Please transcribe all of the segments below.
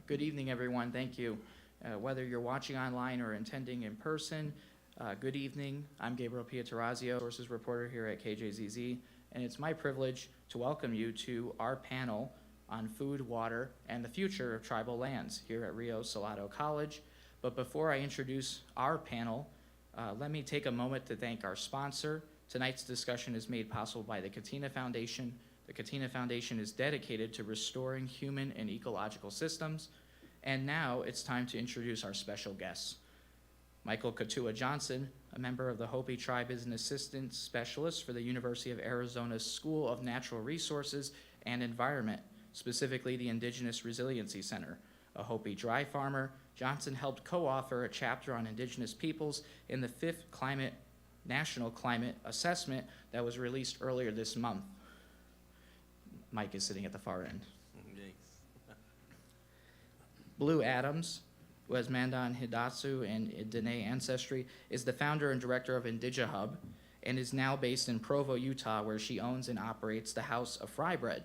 Good evening, everyone. Thank you. Whether you're watching online or attending in person, good evening. I'm Gabriel Pietrorazio, sources reporter here at KJZZ, and it's my privilege to welcome you to our panel on food, water, and the future of tribal lands here at Rio Salado College. But before I introduce our panel, let me take a moment to thank our sponsor. Tonight's discussion is made possible by the Katina Foundation. The Katina Foundation is dedicated to restoring human and ecological systems. And now it's time to introduce our special guests. Michael Kotutwa Johnson, a member of the Hopi tribe, is an assistant specialist for the University of Arizona's School of Natural Resources and Environment, specifically the Indigenous Resiliency Center. A Hopi dry farmer, Johnson helped co-author a chapter on indigenous peoples in the 5th National Climate Assessment that was released earlier this month. Mike is sitting at the far end. Thanks. Bleu Adams, who has Mandan, Hidatsu, and Dene ancestry, is the founder and director of IndigeHub and is now based in Provo, Utah, where she owns and operates the House of Fry Bread.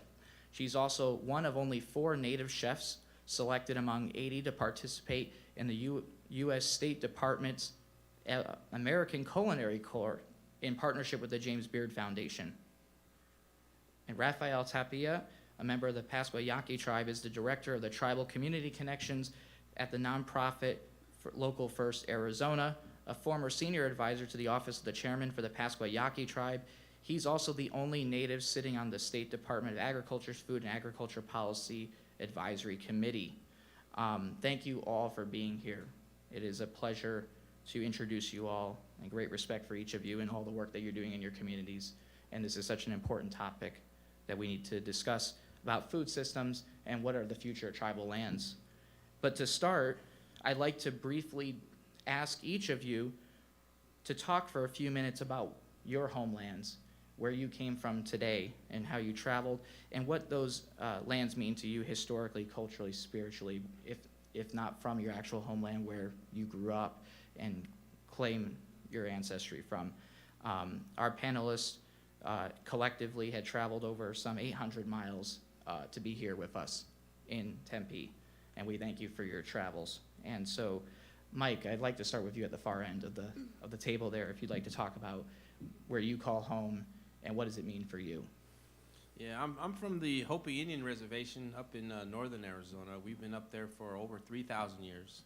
She's also one of only 4 native chefs selected among 80 to participate in the U.S. State Department's American Culinary Corps in partnership with the James Beard Foundation. And Rafael Tapia, a member of the Pasquayaqui tribe, is the director of the Tribal Community Connections at the nonprofit Local First Arizona, a former senior advisor to the Office of the Chairman for the Pasquayaqui tribe. He's also the only native sitting on the State Department of Agriculture's Food and Agriculture Policy Advisory Committee. Thank you all for being here. It is a pleasure to introduce you all, and great respect for each of you and all the work that you're doing in your communities. And this is such an important topic that we need to discuss about food systems and what are the future tribal lands. But to start, I'd like to briefly ask each of you to talk for a few minutes about your homelands, where you came from today and how you traveled, and what those lands mean to you historically, culturally, spiritually, if not from your actual homeland where you grew up and claim your ancestry from. Our panelists collectively had traveled over some 800 miles to be here with us in Tempe, and we thank you for your travels. And so, Mike, I'd like to start with you at the far end of the table there, if you'd like to talk about where you call home and what does it mean for you. Yeah, I'm from the Hopi Indian Reservation up in northern Arizona. We've been up there for over 3,000 years.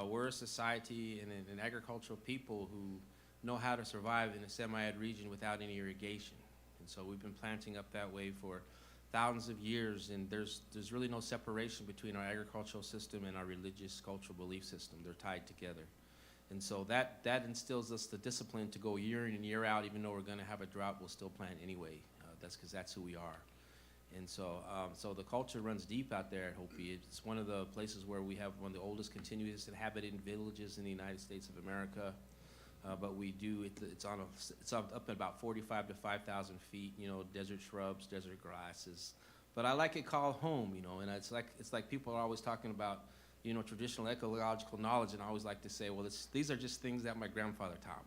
We're a society and an agricultural people who know how to survive in a semi-arid region without any irrigation. And so we've been planting up that way for thousands of years, and there's really no separation between our agricultural system and our religious cultural belief system. They're tied together. And so that instills us the discipline to go year in and year out. Even though we're going to have a drought, we'll still plant anyway. That's because that's who we are. And so so the culture runs deep out there at Hopi. It's one of the places where we have one of the oldest continuous inhabited villages in the United States of America. But we do, it's up at about 45 to 5,000 feet, desert shrubs, desert grasses. But I like it called home, and it's like people are always talking about, traditional ecological knowledge, and I always like to say, well, these are just things that my grandfather taught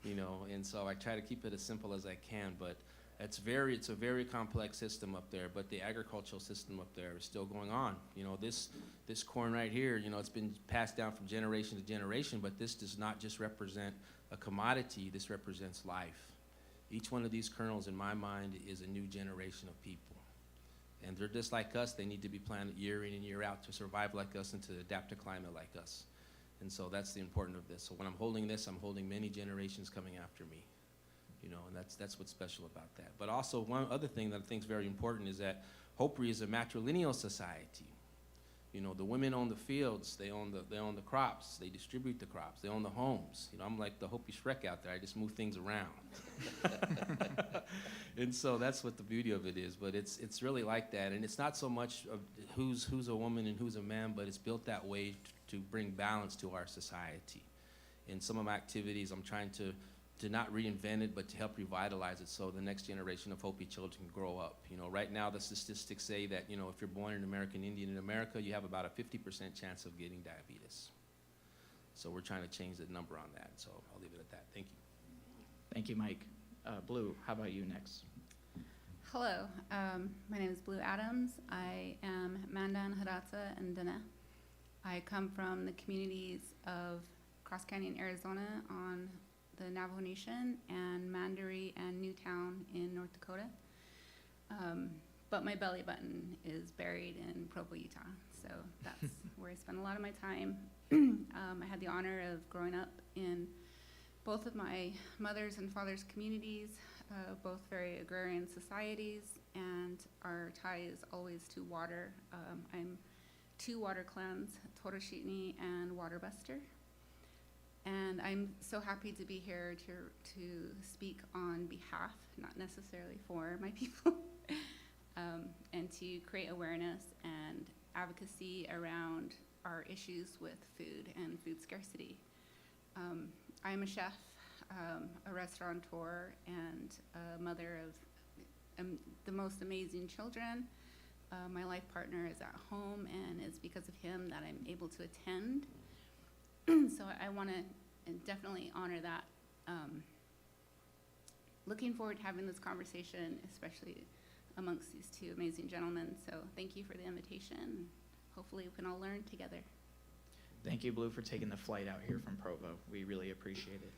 me, and so I try to keep it as simple as I can, but it's a very complex system up there, but the agricultural system up there is still going on. This corn right here, it's been passed down from generation to generation, but this does not just represent a commodity, this represents life. Each one of these kernels, in my mind, is a new generation of people. And they're just like us. They need to be planted year in and year out to survive like us and to adapt to climate like us. And so that's the importance of this. So when I'm holding this, I'm holding many generations coming after me. And that's what's special about that. But also one other thing that I think is very important is that Hopi is a matrilineal society. The women own the fields, they own the crops, they distribute the crops, they own the homes. I'm like the Hopi Shrek out there. I just move things around. And so that's what the beauty of it is. But it's really like that, and it's not so much of who's a woman and who's a man, but it's built that way to bring balance to our society. In some of my activities, I'm trying to not reinvent it, but to help revitalize it so the next generation of Hopi children can grow up. Right now the statistics say that, if you're born an American Indian in America, you have about a 50% chance of getting diabetes. So we're trying to change the number on that. So I'll leave it at that. Thank you. Thank you, Mike. Bleu, how about you next? Hello, my name is Bleu Adams. I am Mandan, Hidatsa, and Dene. I come from the communities of Cross Canyon, Arizona on the Navajo Nation and Mandaree and Newtown in North Dakota. But my belly button is buried in Provo, Utah. So that's where I spend a lot of my time. I had the honor of growing up in both of my mother's and father's communities, both very agrarian societies, and our tie is always to water. I'm 2 water clans, Toroshitni and Waterbuster. And I'm so happy to be here to speak on behalf, not necessarily for my people, and to create awareness and advocacy around our issues with food and food scarcity. I'm a chef, a restaurateur, and a mother of the most amazing children. My life partner is at home, and it's because of him that I'm able to attend. So I want to definitely honor that. Looking forward to having this conversation, especially amongst these 2 amazing gentlemen. So thank you for the invitation. Hopefully we can all learn together. Thank you, Blue, for taking the flight out here from Provo. We really appreciate it.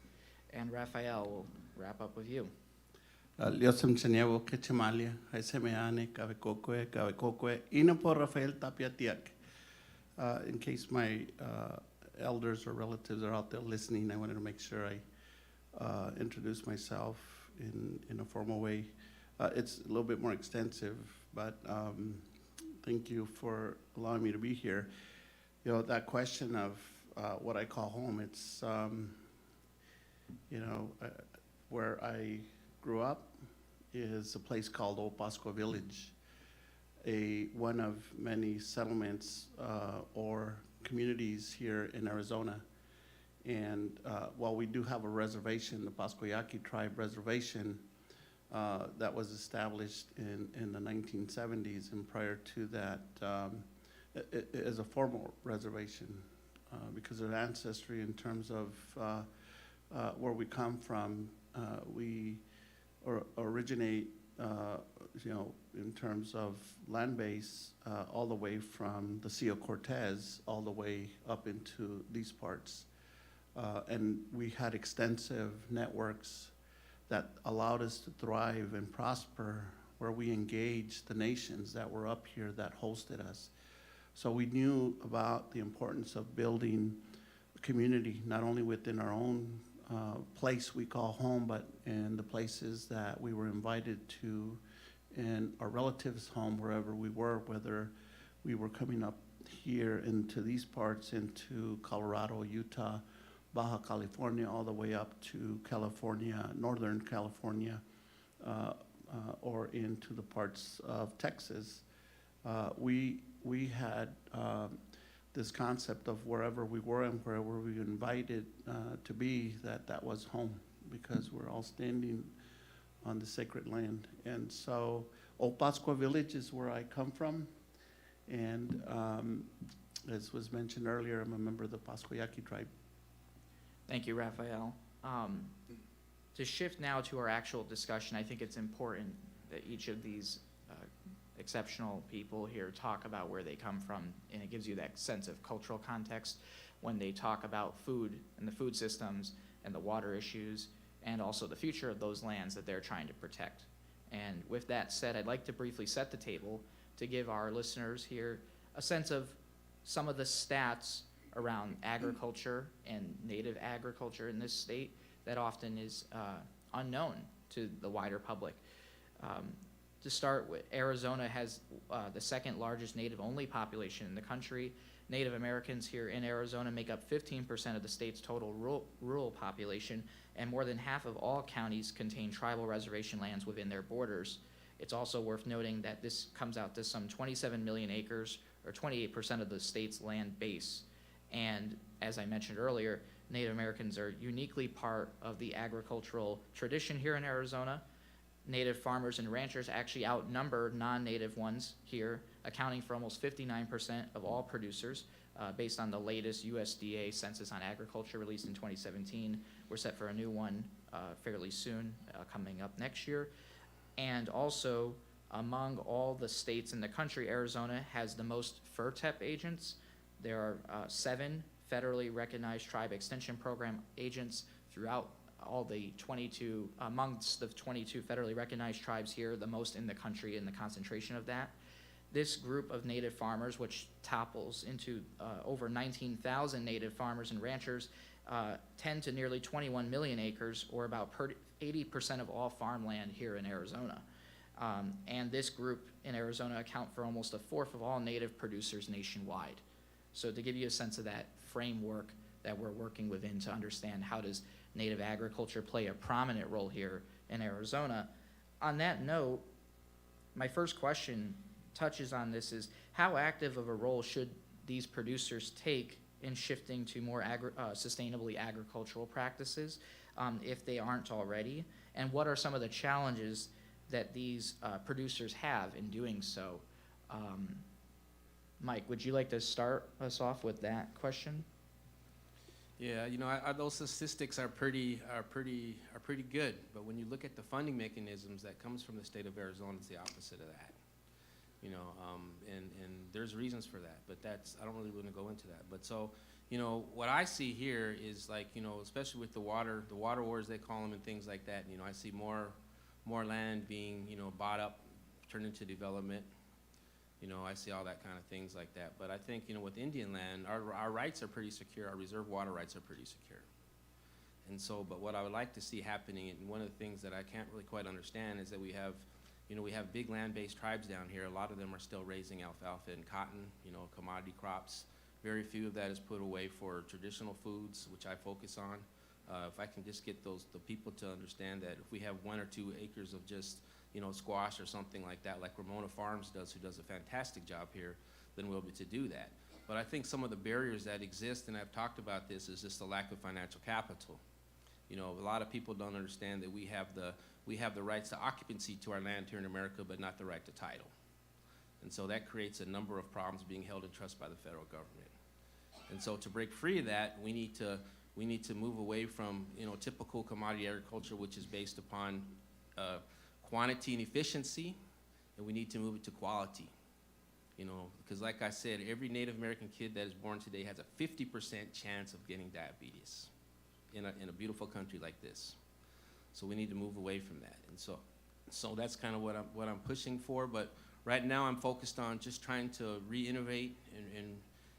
And Raphael, we'll wrap up with you. Liosem Chanevo, Kechamalia, Haisemeane, Kavekokwe, Inapo Rafael Tapia Tiak. In case my elders or relatives are out there listening, I wanted to make sure I introduce myself in a formal way. It's a little bit more extensive, but thank you for allowing me to be here. You know, that question of what I call home, it's, where I grew up is a place called Old Pascua Village, one of many settlements or communities here in Arizona. And while we do have a reservation, the Pascoyaqui Tribe Reservation, that was established in the 1970s, and prior to that, it is a formal reservation because of ancestry in terms of where we come from. We originate, in terms of land base, all the way from the Sea of Cortez all the way up into these parts. And we had extensive networks that allowed us to thrive and prosper, where we engaged the nations that were up here that hosted us. So we knew about the importance of building a community, not only within our own place we call home, but in the places that we were invited to, in our relatives' home, wherever we were, whether we were coming up here into these parts, into Colorado, Utah, Baja California, all the way up to California, Northern California, or into the parts of Texas. We had this concept of wherever we were and wherever we were invited to be, that was home, because we're all standing on the sacred land. And so Old Pascua Village is where I come from. And as was mentioned earlier, I'm a member of the Pascoyaqui tribe. Thank you, Raphael. To shift now to our actual discussion, I think it's important that each of these exceptional people here talk about where they come from, and it gives you that sense of cultural context when they talk about food and the food systems and the water issues and also the future of those lands that they're trying to protect. And with that said, I'd like to briefly set the table to give our listeners here a sense of some of the stats around agriculture and native agriculture in this state that often is unknown to the wider public. To start with, Arizona has the 2nd largest native-only population in the country. Native Americans here in Arizona make up 15% of the state's total rural population, and more than half of all counties contain tribal reservation lands within their borders. It's also worth noting that this comes out to some 27 million acres, or 28% of the state's land base. And as I mentioned earlier, Native Americans are uniquely part of the agricultural tradition here in Arizona. Native farmers and ranchers actually outnumber non-native ones here, accounting for almost 59% of all producers, based on the latest USDA Census on Agriculture released in 2017. We're set for a new one fairly soon, coming up next year. And also, Among all the states in the country, Arizona has the most FERTEP agents. There are 7 federally recognized tribe extension program agents throughout all the 22, amongst the 22 federally recognized tribes here, the most in the country in the concentration of that. This group of native farmers, which topples into over 19,000 native farmers and ranchers, tend to nearly 21 million acres, or about 80% of all farmland here in Arizona. And this group in Arizona account for almost a fourth of all native producers nationwide. So to give you a sense of that framework that we're working within to understand how does native agriculture play a prominent role here in Arizona. On that note, my first question touches on this is how active of a role should these producers take in shifting to more sustainably agricultural practices if they aren't already? And what are some of the challenges that these producers have in doing so? Mike, would you like to start us off with that question? Yeah, you know, those statistics are pretty good. But when you look at the funding mechanisms that comes from the state of Arizona, it's the opposite of that. You know, and there's reasons for that, but I don't really want to go into that. But so, you know, what I see here is like, you know, especially with the water wars they call them and things like that. You know, I see more land being, you know, bought up, turned into development. You know, I see all that kind of things like that. But I think, you know, with Indian land, our rights are pretty secure. Our reserve water rights are pretty secure. And so, but what I would like to see happening, and one of the things that I can't really quite understand is that we have big land-based tribes down here. A lot of them are still raising alfalfa and cotton, you know, commodity crops. Very few of that is put away for traditional foods, which I focus on. If I can just get the people to understand that if we have 1 or 2 acres of just, you know, squash or something like that, like Ramona Farms does, who does a fantastic job here, then we'll be able to do that. But I think some of the barriers that exist, and I've talked about this, is just the lack of financial capital. You know, a lot of people don't understand that we have the rights to occupancy to our land here in America, but not the right to title. And so that creates a number of problems being held in trust by the federal government. And so to break free of that, we need to move away from, you know, typical commodity agriculture, which is based upon quantity and efficiency, and we need to move it to quality. You know, because like I said, every Native American kid that is born today has a 50% chance of getting diabetes in a beautiful country like this. So we need to move away from that. And so that's kind of what I'm pushing for. But right now I'm focused on just trying to re-innovate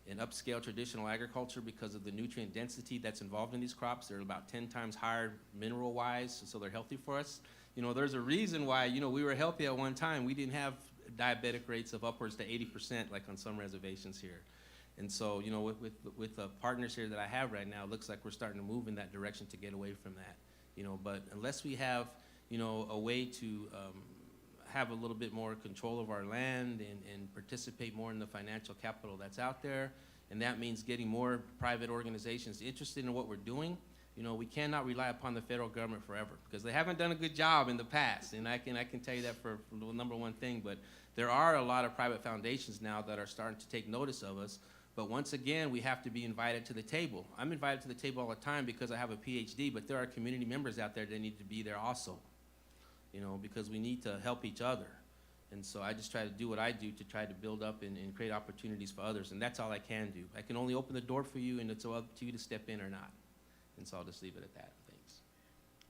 and upscale traditional agriculture because of the nutrient density that's involved in these crops. They're about 10 times higher mineral-wise, so they're healthy for us. You know, there's a reason why, you know, we were healthy at one time. We didn't have diabetic rates of upwards to 80% like on some reservations here. And so, you know, with the partners here that I have right now, it looks like we're starting to move in that direction to get away from that. You know, but unless we have, you know, a way to have a little bit more control of our land and participate more in the financial capital that's out there, and that means getting more private organizations interested in what we're doing, you know, we cannot rely upon the federal government forever because they haven't done a good job in the past, and I can tell you that for the number one thing. But there are a lot of private foundations now that are starting to take notice of us. But once again, we have to be invited to the table. I'm invited to the table all the time because I have a PhD, but there are community members out there that need to be there also, you know, because we need to help each other. And so I just try to do what I do to try to build up and create opportunities for others, and that's all I can do. I can only open the door for you, and it's up to you to step in or not. And so I'll just leave it at that. Thanks.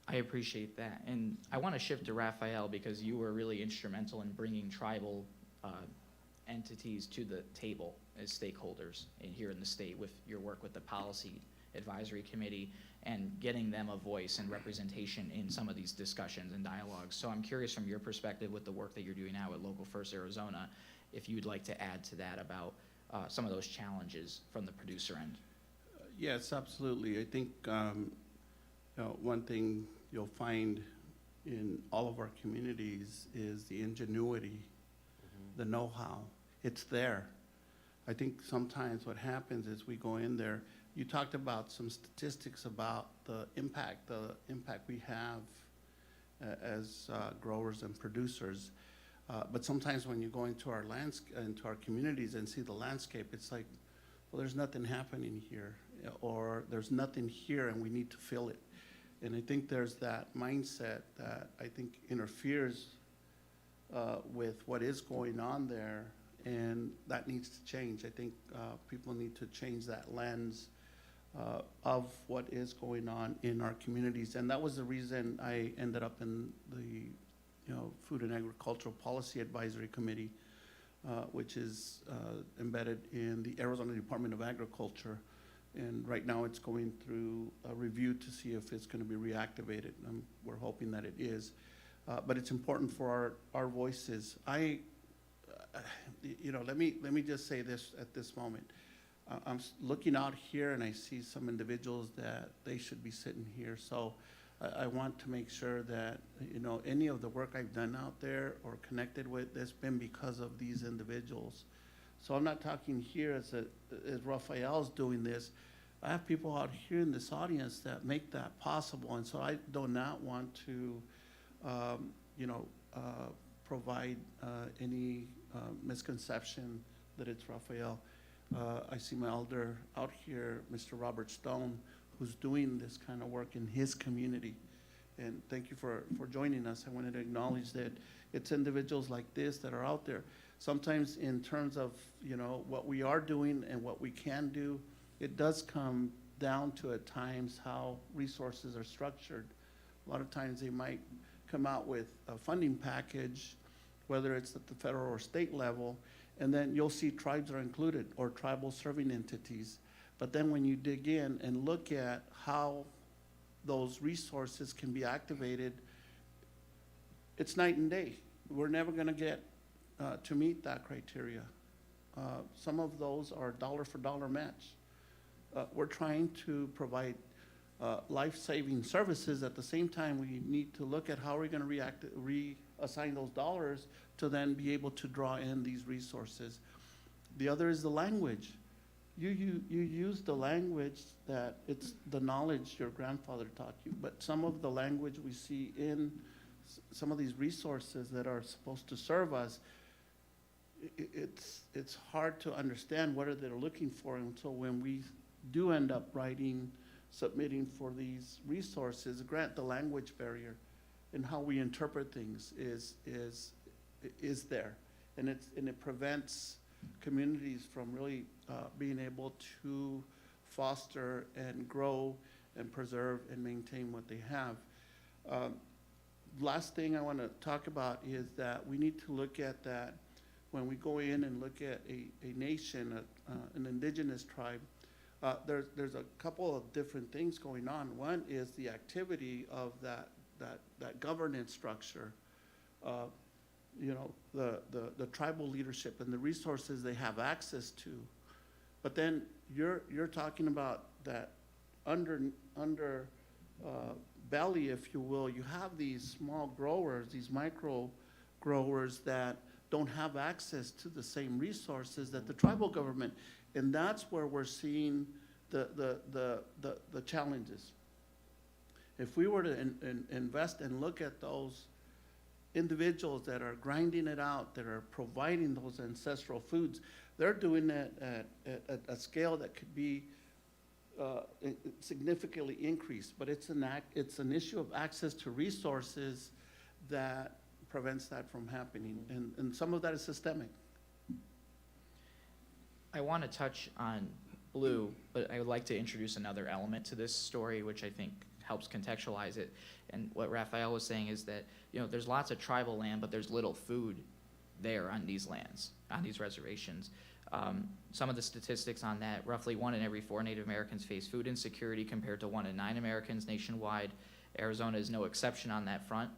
I appreciate that. And I want to shift to Raphael because you were really instrumental in bringing tribal entities to the table as stakeholders here in the state with your work with the Policy Advisory Committee and getting them a voice and representation in some of these discussions and dialogues. So I'm curious from your perspective with the work that you're doing now at Local First Arizona, if you'd like to add to that about some of those challenges from the producer end. Yes, absolutely. I think you know, one thing you'll find in all of our communities is the ingenuity, the know-how. It's there. I think sometimes what happens is we go in there. You talked about some statistics about the impact we have as growers and producers. But sometimes when you go into our communities and see the landscape, it's like, well, there's nothing happening here, or there's nothing here and we need to fill it. And I think there's that mindset that I think interferes with what is going on there, and that needs to change. I think people need to change that lens of what is going on in our communities, and that was the reason I ended up in the Food and Agricultural Policy Advisory Committee, which is embedded in the Arizona Department of Agriculture. And right now it's going through a review to see if it's going to be reactivated. We're hoping that it is. But it's important for our voices. Let me just say this at this moment. I'm looking out here and I see some individuals that they should be sitting here. So I want to make sure that, any of the work I've done out there or connected with, it's been because of these individuals. So I'm not talking here as Raphael's doing this. I have people out here in this audience that make that possible. And so I do not want to, provide any misconception that it's Raphael. I see my elder out here, Mr. Robert Stone, who's doing this kind of work in his community. And thank you for joining us. I wanted to acknowledge that it's individuals like this that are out there. Sometimes in terms of, what we are doing and what we can do, it does come down to at times how resources are structured. A lot of times they might come out with a funding package, whether it's at the federal or state level, and then you'll see tribes are included or tribal serving entities. But then when you dig in and look at how those resources can be activated, it's night and day. We're never going to get to meet that criteria. Some of those are dollar for dollar match. We're trying to provide life-saving services. At the same time, we need to look at how we're going to reassign those dollars to then be able to draw in these resources. The other is the language. You use the language that it's the knowledge your grandfather taught you, but some of the language we see in some of these resources that are supposed to serve us, it's hard to understand what they're looking for until when we do end up submitting for these resources. Grant the language barrier and how we interpret things is there, and it prevents communities from really being able to foster and grow and preserve and maintain what they have. Last thing I want to talk about is that we need to look at that when we go in and look at a nation, an indigenous tribe. There's a couple of different things going on. One is the activity of that governance structure, the tribal leadership and the resources they have access to. But then you're talking about that under belly, if you will. You have these small growers, these micro growers that don't have access to the same resources that the tribal government, and that's where we're seeing the challenges. If we were to invest and look at those individuals that are grinding it out, that are providing those ancestral foods, they're doing it at a scale that could be significantly increased. But it's an issue of access to resources that prevents that from happening, and some of that is systemic. I want to touch on Bleu, but I would like to introduce another element to this story, which I think helps contextualize it. And what Raphael was saying is that, there's lots of tribal land, but there's little food there on these lands, on these reservations. Some of the statistics on that, roughly 1 in every 4 Native Americans face food insecurity compared to 1 in 9 Americans nationwide. Arizona is no exception on that front.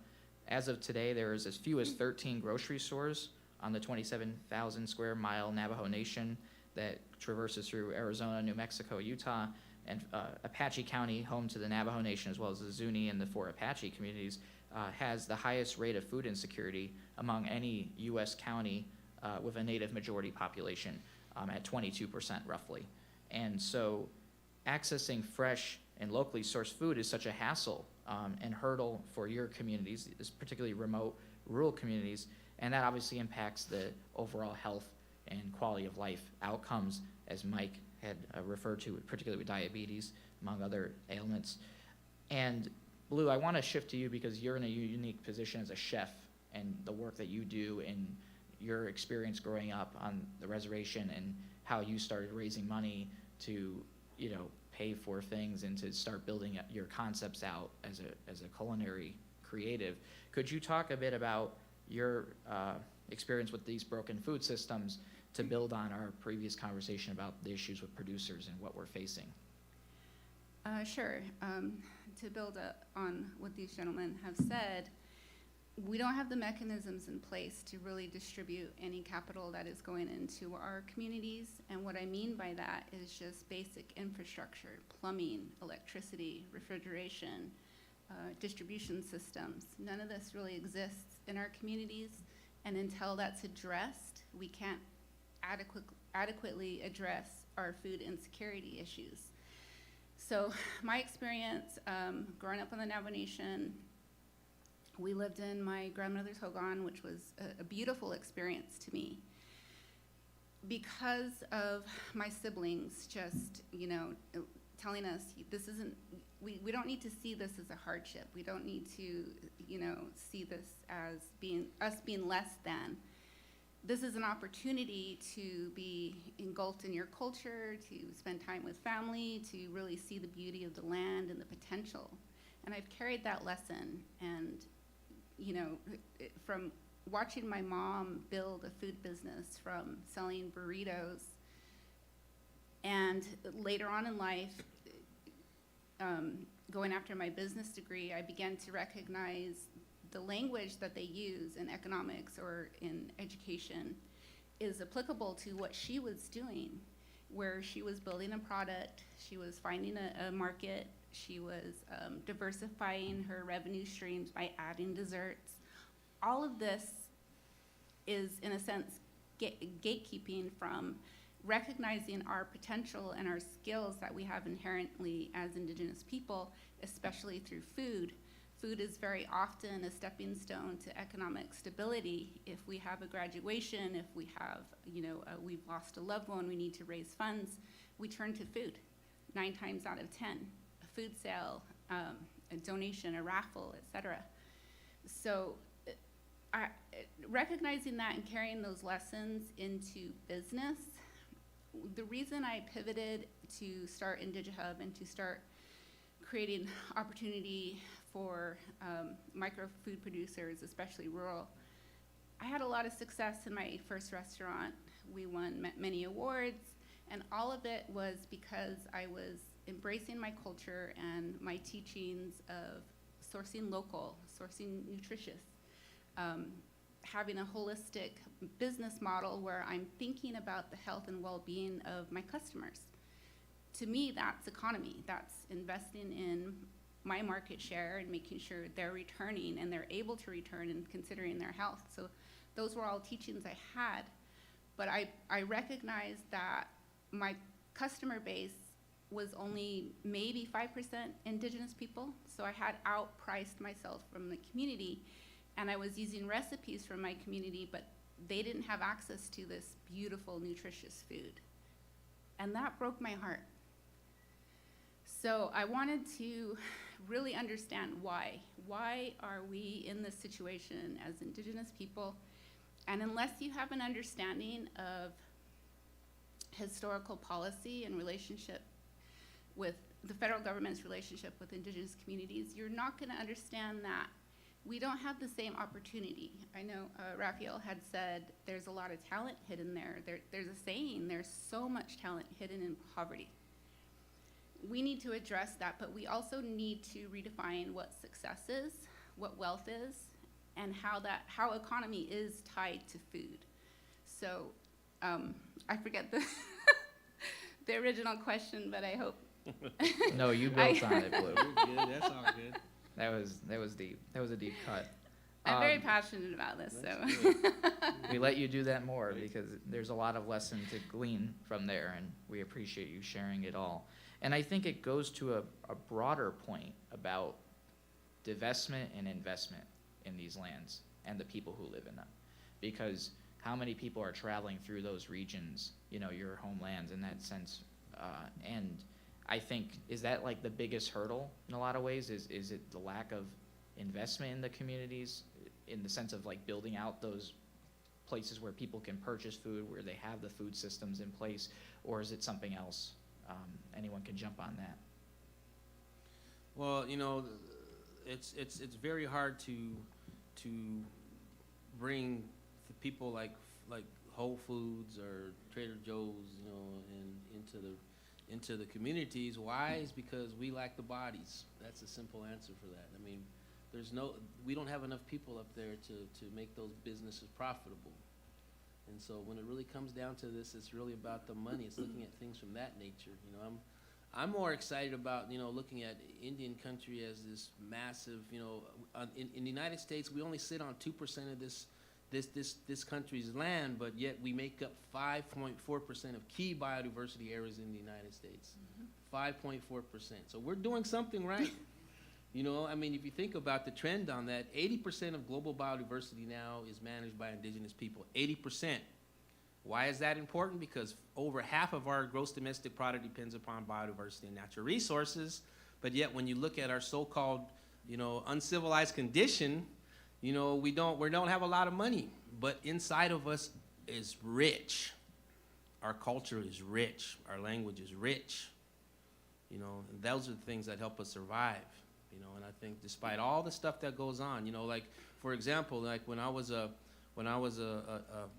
As of today, there is as few as 13 grocery stores on the 27,000 square mile Navajo Nation that traverses through Arizona, New Mexico, Utah, and Apache County, home to the Navajo Nation, as well as the Zuni and the 4 Apache communities, has the highest rate of food insecurity among any U.S. county with a Native majority population at 22% roughly. And so accessing fresh and locally sourced food is such a hassle and hurdle for your communities, particularly remote rural communities, and that obviously impacts the overall health and quality of life outcomes, as Mike had referred to, particularly with diabetes, among other ailments. And Bleu, I want to shift to you because you're in a unique position as a chef and the work that you do and your experience growing up on the reservation and how you started raising money to, you know, pay for things and to start building your concepts out as a culinary creative. Could you talk a bit about your experience with these broken food systems to build on our previous conversation about the issues with producers and what we're facing? Sure. To build on what these gentlemen have said, we don't have the mechanisms in place to really distribute any capital that is going into our communities. And what I mean by that is just basic infrastructure, plumbing, electricity, refrigeration, distribution systems. None of this really exists in our communities. And until that's addressed, we can't adequately address our food insecurity issues. So my experience growing up on the Navajo Nation, we lived in my grandmother's hogan, which was a beautiful experience to me. Because of my siblings just, you know, telling us this isn't, we don't need to see this as a hardship. We don't need to, you know, see this as us being less than. This is an opportunity to be engulfed in your culture, to spend time with family, to really see the beauty of the land and the potential. And I've carried that lesson, and you know, from watching my mom build a food business from selling burritos, and later on in life, going after my business degree, I began to recognize the language that they use in economics or in education is applicable to what she was doing, where she was building a product, she was finding a market, she was diversifying her revenue streams by adding desserts. All of this is, in a sense, gatekeeping from recognizing our potential and our skills that we have inherently as Indigenous people, especially through food. Food is very often a stepping stone to economic stability. If we have a graduation, if we have, you know, we've lost a loved one, we need to raise funds, we turn to food 9 times out of 10. A food sale, a donation, a raffle, etc. So recognizing that and carrying those lessons into business, the reason I pivoted to start IndigeHub and to start creating opportunity for micro food producers, especially rural, I had a lot of success in my first restaurant. We won many awards, and all of it was because I was embracing my culture and my teachings of sourcing local, sourcing nutritious, having a holistic business model where I'm thinking about the health and well-being of my customers. To me, that's economy. That's investing in my market share and making sure they're returning and they're able to return and considering their health. So those were all teachings I had. But I recognized that my customer base was only maybe 5% Indigenous people. So I had outpriced myself from the community, and I was using recipes from my community, but they didn't have access to this beautiful, nutritious food. And that broke my heart. So I wanted to really understand why. Why are we in this situation as Indigenous people? And unless you have an understanding of historical policy and relationship with the federal government's relationship with Indigenous communities, you're not going to understand that we don't have the same opportunity. I know Raphael had said there's a lot of talent hidden there. There's a saying, there's so much talent hidden in poverty. We need to address that, but we also need to redefine what success is, what wealth is, and how economy is tied to food. So I forget the the original question, but I hope. No, you built on it, Blue. You're good, that's all good. That was deep. That was a deep cut. I'm very passionate about this, so. We let you do that more because there's a lot of lesson to glean from there, and we appreciate you sharing it all. And I think it goes to a broader point about divestment and investment in these lands and the people who live in them. Because how many people are traveling through those regions, you know, your homelands in that sense. And I think, is that like the biggest hurdle in a lot of ways? Is it the lack of investment in the communities in the sense of like building out those places where people can purchase food, where they have the food systems in place, or is it something else? Anyone can jump on that. Well, you know, it's very hard to bring the people like Whole Foods or Trader Joe's, you know, into the communities. Why? Is because we lack the bodies. That's a simple answer for that. I mean, we don't have enough people up there to make those businesses profitable. And so when it really comes down to this, it's really about the money. It's looking at things from that nature. You know, I'm more excited about, you know, looking at Indian country as this massive, you know, in the United States, we only sit on 2% of this country's land, but yet we make up 5.4% of key biodiversity areas in the United States. 5.4%. So we're doing something right. You know, I mean, if you think about the trend on that, 80% of global biodiversity now is managed by indigenous people. 80%. Why is that important? Because over half of our gross domestic product depends upon biodiversity and natural resources. But yet, when you look at our so-called, you know, uncivilized condition, you know, we don't have a lot of money. But inside of us is rich. Our culture is rich. Our language is rich. You know, and those are the things that help us survive. You know, and I think despite all the stuff that goes on, you know, like for example, like when I was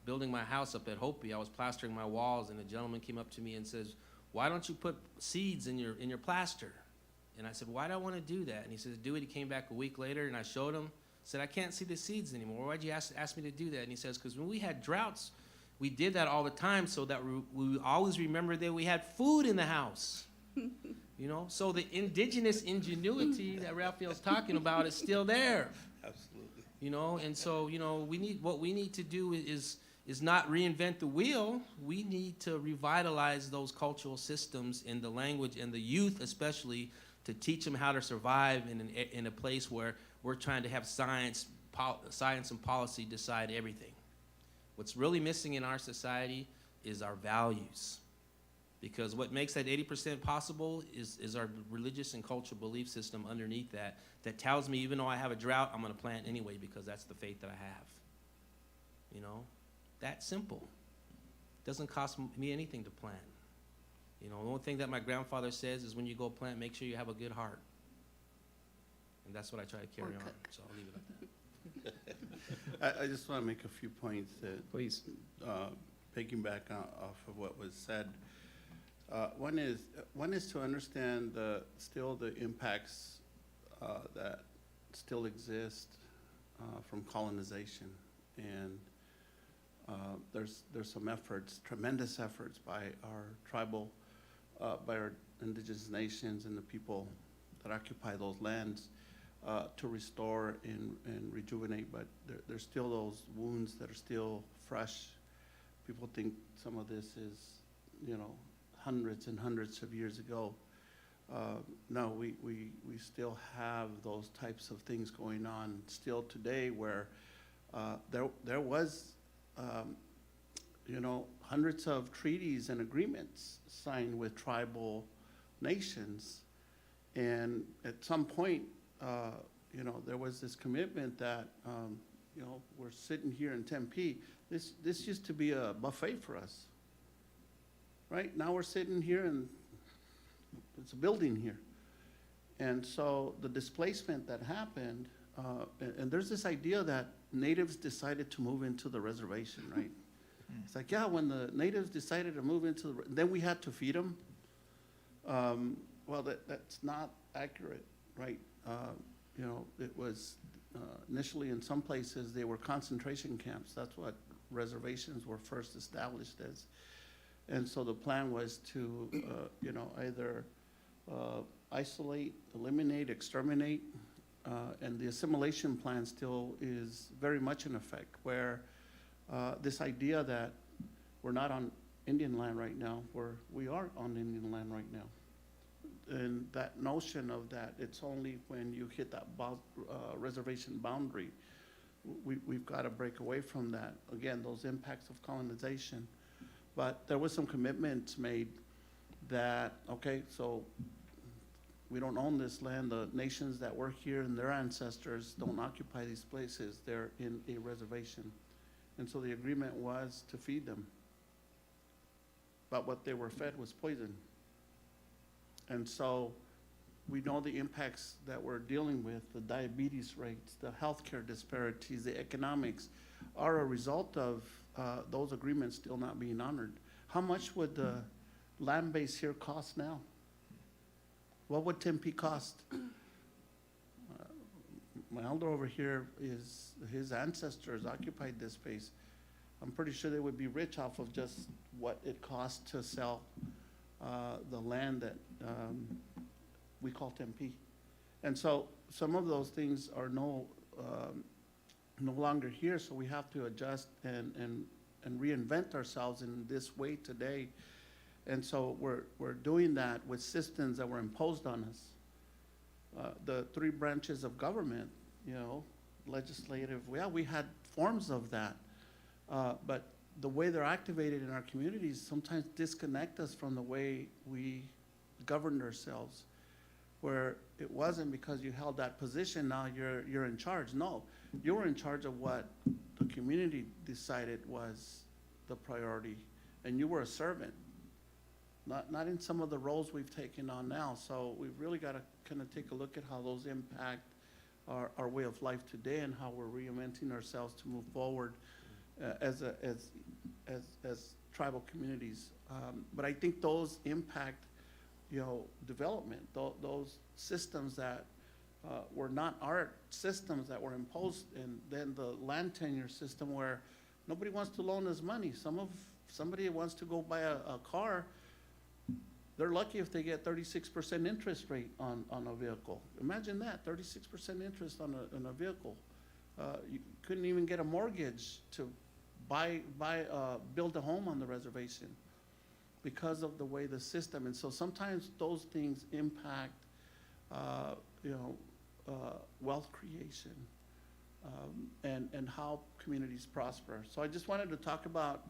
building my house up at Hopi, I was plastering my walls, and a gentleman came up to me and says, "Why don't you put seeds in your plaster?" And I said, "Why do I want to do that?" And he says, "Do it." He came back a week later, and I showed him. Said, "I can't see the seeds anymore. Why'd you ask me to do that?" And he says, "Because when we had droughts, we did that all the time so that we always remember that we had food in the house." You know, so the indigenous ingenuity that Raphael's talking about is still there. Absolutely. You know, and so, you know, what we need to do is not reinvent the wheel. We need to revitalize those cultural systems in the language, and the youth especially, to teach them how to survive in a place where we're trying to have science and policy decide everything. What's really missing in our society is our values. Because what makes that 80% possible is our religious and cultural belief system underneath that tells me even though I have a drought, I'm going to plant anyway because that's the faith that I have. You know, that simple. Doesn't cost me anything to plant. You know, the only thing that my grandfather says is when you go plant, make sure you have a good heart. And that's what I try to carry on. So I'll leave it at that. I just want to make a few points that, Please. piggyback off of what was said. One is to understand the impacts that still exist from colonization, and there's some efforts, tremendous efforts by our tribal, by our indigenous nations and the people that occupy those lands to restore and rejuvenate, but there's still those wounds that are still fresh. People think some of this is, you know, hundreds and hundreds of years ago. No, we still have those types of things going on still today, where there was, you know, hundreds of treaties and agreements signed with tribal nations, and at some point, you know, there was this commitment that, you know, we're sitting here in Tempe. This used to be a buffet for us. Right, now we're sitting here and it's a building here. And so the displacement that happened, and there's this idea that natives decided to move into the reservation, right? It's like, yeah, when the natives decided to move into then we had to feed them. Well, that's not accurate, right? You know, it was initially in some places they were concentration camps. That's what reservations were first established as. And so the plan was to, you know, either isolate, eliminate, exterminate, and the assimilation plan still is very much in effect, where this idea that we're not on Indian land right now, we are on Indian land right now. And that notion of that, it's only when you hit that reservation boundary, we've got to break away from that. Again, those impacts of colonization. But there was some commitments made that, okay, so we don't own this land. The nations that were here and their ancestors don't occupy these places. They're in a reservation. And so the agreement was to feed them. But what they were fed was poison. And so we know the impacts that we're dealing with, the diabetes rates, the healthcare disparities, the economics, are a result of those agreements still not being honored. How much would the land base here cost now? What would Tempe cost? My elder over here, his ancestors occupied this space. I'm pretty sure they would be rich off of just what it costs to sell the land that we call Tempe. And so some of those things are no longer here, so we have to adjust and reinvent ourselves in this way today. And so we're doing that with systems that were imposed on us. The three branches of government, you know, legislative, we had forms of that. But the way they're activated in our communities sometimes disconnect us from the way we governed ourselves, where it wasn't because you held that position, now you're in charge. No, you were in charge of what the community decided was the priority, and you were a servant, not in some of the roles we've taken on now. So we've really got to kind of take a look at how those impact our way of life today and how we're reinventing ourselves to move forward as tribal communities. But I think those impact, you know, development, those systems that were not our systems that were imposed, and then the land tenure system where nobody wants to loan us money. Somebody wants to go buy a car, they're lucky if they get 36% interest rate on a vehicle. Imagine that, 36% interest on a vehicle. You couldn't even get a mortgage to build a home on the reservation because of the way the system. And so sometimes those things impact, wealth creation and how communities prosper. So I just wanted to talk about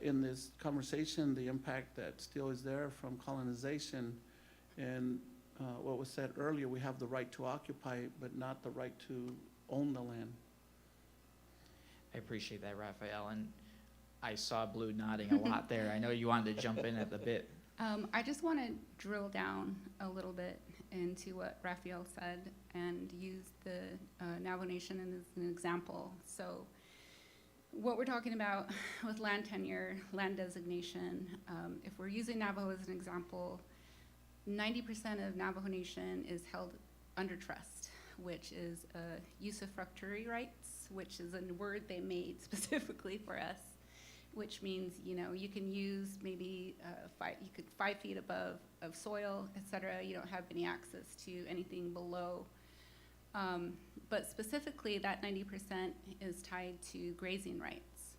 in this conversation the impact that still is there from colonization, and what was said earlier, we have the right to occupy, but not the right to own the land. I appreciate that, Raphael, and I saw Blue nodding a lot there. I know you wanted to jump in at the bit. I just want to drill down a little bit into what Raphael said and use the Navajo Nation as an example. So what we're talking about with land tenure, land designation, if we're using Navajo as an example, 90% of Navajo Nation is held under trust, which is usufructuary rights, which is a word they made specifically for us, which means, you know, you can use maybe 5 feet above of soil, et cetera. You don't have any access to anything below. But specifically, that 90% is tied to grazing rights.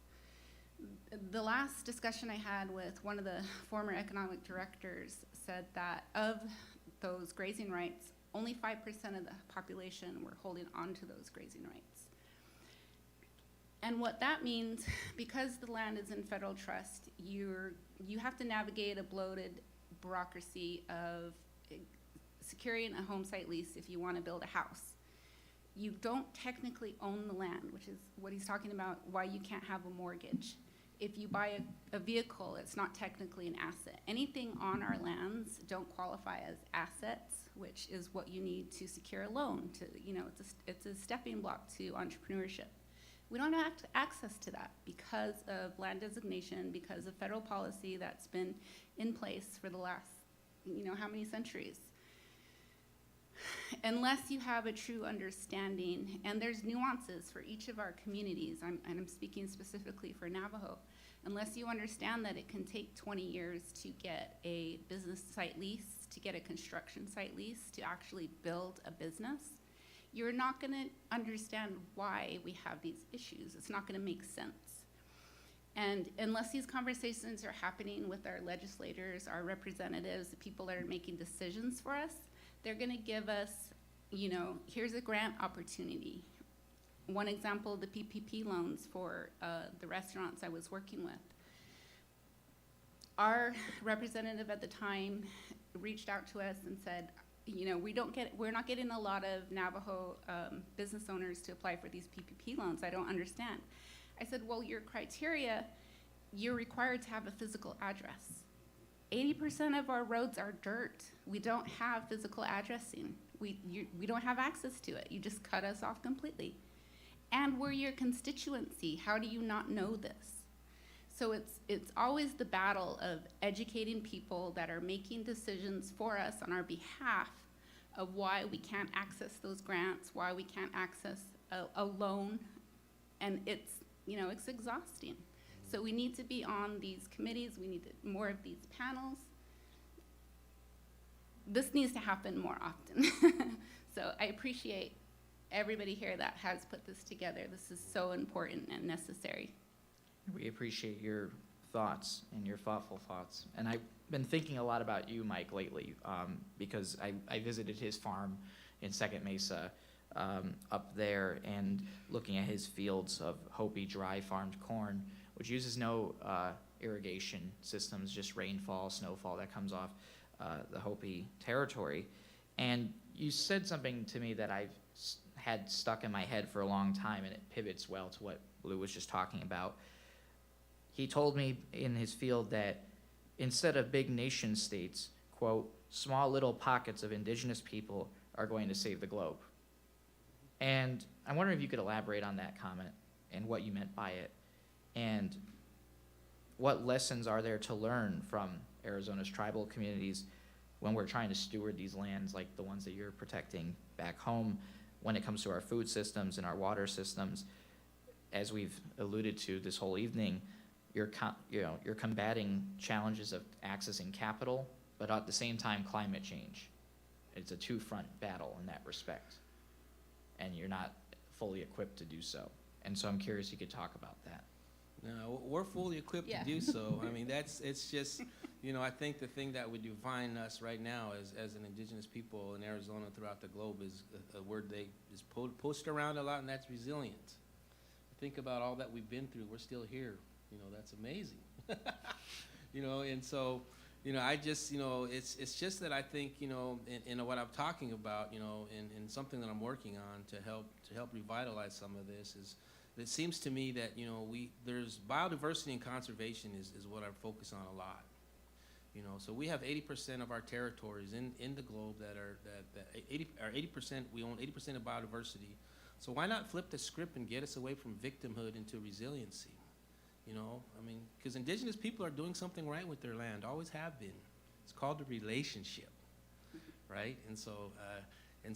The last discussion I had with one of the former economic directors said that of those grazing rights, only 5% of the population were holding on to those grazing rights. And what that means, because the land is in federal trust, you have to navigate a bloated bureaucracy of securing a home site lease if you want to build a house. You don't technically own the land, which is what he's talking about, why you can't have a mortgage. If you buy a vehicle, it's not technically an asset. Anything on our lands don't qualify as assets, which is what you need to secure a loan. It's a stepping block to entrepreneurship. We don't have access to that because of land designation, because of federal policy that's been in place for the last, how many centuries. Unless you have a true understanding, and there's nuances for each of our communities, and I'm speaking specifically for Navajo, unless you understand that it can take 20 years to get a business site lease, to get a construction site lease, to actually build a business, you're not going to understand why we have these issues. It's not going to make sense. And unless these conversations are happening with our legislators, our representatives, the people that are making decisions for us, they're going to give us, here's a grant opportunity. One example, the PPP loans for the restaurants I was working with. Our representative at the time reached out to us and said, we're not getting a lot of Navajo business owners to apply for these PPP loans. I don't understand. I said, well, your criteria, you're required to have a physical address. 80% of our roads are dirt. We don't have physical addressing. We don't have access to it. You just cut us off completely. And we're your constituency. How do you not know this? So it's always the battle of educating people that are making decisions for us on our behalf of why we can't access those grants, why we can't access a loan, and it's exhausting. So we need to be on these committees. We need more of these panels. This needs to happen more often. So I appreciate everybody here that has put this together. This is so important and necessary. We appreciate your thoughts and your thoughtful thoughts. And I've been thinking a lot about you, Mike, lately, because I visited his farm in Second Mesa up there, and looking at his fields of Hopi dry farmed corn, which uses no irrigation systems, just rainfall, snowfall that comes off the Hopi territory. And you said something to me that I've had stuck in my head for a long time, and it pivots well to what Bleu was just talking about. He told me in his field that instead of big nation states, quote, small little pockets of indigenous people are going to save the globe. And I wonder if you could elaborate on that comment and what you meant by it, and what lessons are there to learn from Arizona's tribal communities when we're trying to steward these lands like the ones that you're protecting back home when it comes to our food systems and our water systems. As we've alluded to this whole evening, you're combating challenges of accessing capital, but at the same time, climate change. It's a two-front battle in that respect, and you're not fully equipped to do so. And so I'm curious if you could talk about that. No, we're fully equipped Yeah. to do so. I mean, it's just, I think the thing that would define us right now as an indigenous people in Arizona throughout the globe is a word is posted around a lot, and that's resilient. Think about all that we've been through. We're still here. That's amazing. And so, I just, it's just that I think, in what I'm talking about, and something that I'm working on to help revitalize some of this is, it seems to me that, there's biodiversity and conservation is what I focus on a lot. So we have 80% of our territories in the globe that 80%, we own 80% of biodiversity. So why not flip the script and get us away from victimhood into resiliency? Because indigenous people are doing something right with their land, always have been. It's called the relationship, right? And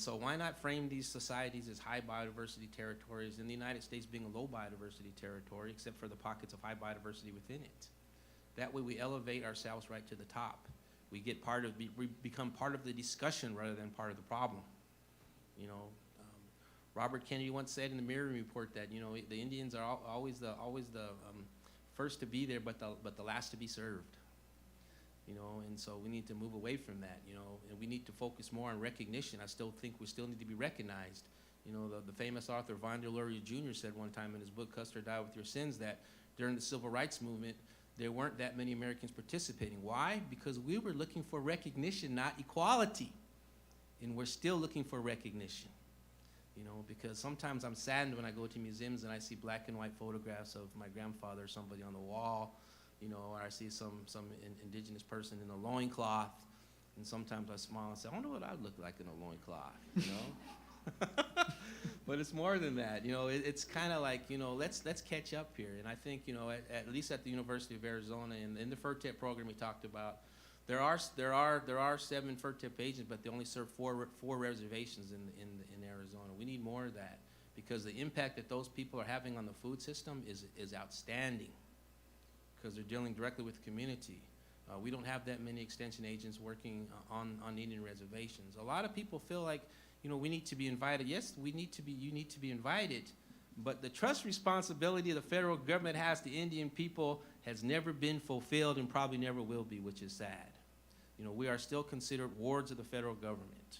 so why not frame these societies as high biodiversity territories, and the United States being a low biodiversity territory, except for the pockets of high biodiversity within it? That way we elevate ourselves right to the top. We become part of the discussion rather than part of the problem. Robert Kennedy once said in the Mirror Report that the Indians are always the first to be there, but the last to be served. And so we need to move away from that. And we need to focus more on recognition. I still think we still need to be recognized. The famous author Von der Laurier Jr. said one time in his book "Cuss or Die with Your Sins" that during the Civil Rights Movement there weren't that many Americans participating. Why? Because we were looking for recognition, not equality, and we're still looking for recognition. Because sometimes I'm saddened when I go to museums and I see black and white photographs of my grandfather or somebody on the wall, or I see some indigenous person in a loincloth, and sometimes I smile and say, I wonder what I'd look like in a loincloth, But it's more than that, it's kind of like, let's catch up here. And I think, at least at the University of Arizona, and in the FERTEP program we talked about, there are 7 FERTEP agents, but they only serve four reservations in Arizona. We need more of that, because the impact that those people are having on the food system is outstanding, because they're dealing directly with the community. We don't have that many extension agents working on Indian reservations. A lot of people feel like, we need to be invited. Yes, you need to be invited, but the trust responsibility the federal government has to Indian people has never been fulfilled and probably never will be, which is sad. We are still considered wards of the federal government.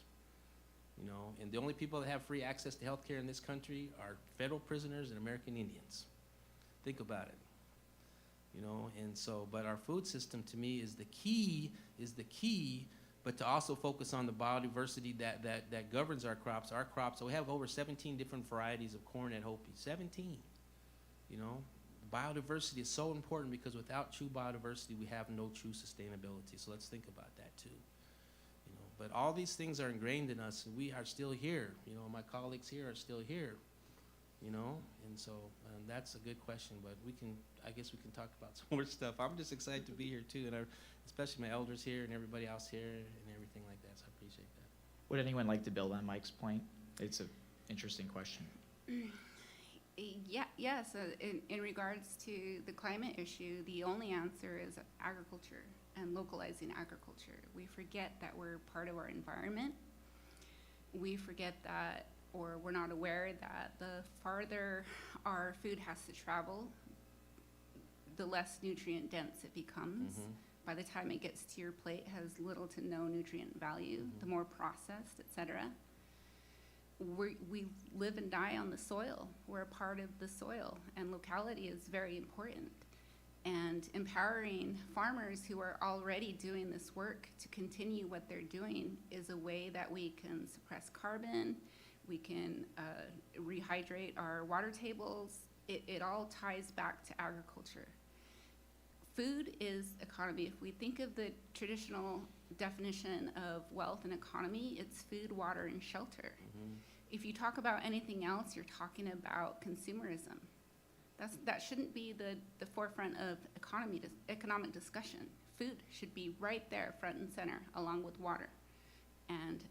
And the only people that have free access to health care in this country are federal prisoners and American Indians. Think about it. And so, but our food system to me is the key but to also focus on the biodiversity that governs our crops. So we have over 17 different varieties of corn at Hopi, 17, you know? Biodiversity is so important because without true biodiversity, we have no true sustainability. So let's think about that too. You know, but all these things are ingrained in us, and we are still here. You know, my colleagues here are still here. You know, and so that's a good question. But I guess we can talk about some more stuff. I'm just excited to be here too, and especially my elders here and everybody else here and everything like that. So I appreciate that. Would anyone like to build on Mike's point? It's an interesting question. Yes, in regards to the climate issue, the only answer is agriculture and localizing agriculture. We forget that we're part of our environment. We forget that, or we're not aware that the farther our food has to travel, the less nutrient dense it becomes. Mm-hmm. By the time it gets to your plate, it has little to no nutrient value, the more processed, et cetera. We live and die on the soil. We're a part of the soil, and locality is very important. And empowering farmers who are already doing this work to continue what they're doing is a way that we can suppress carbon, we can rehydrate our water tables. It all ties back to agriculture. Food is economy. If we think of the traditional definition of wealth and economy, it's food, water, and shelter. Mm-hmm. If you talk about anything else, you're talking about consumerism. That shouldn't be the forefront of economic discussion. Food should be right there, front and center, along with water and,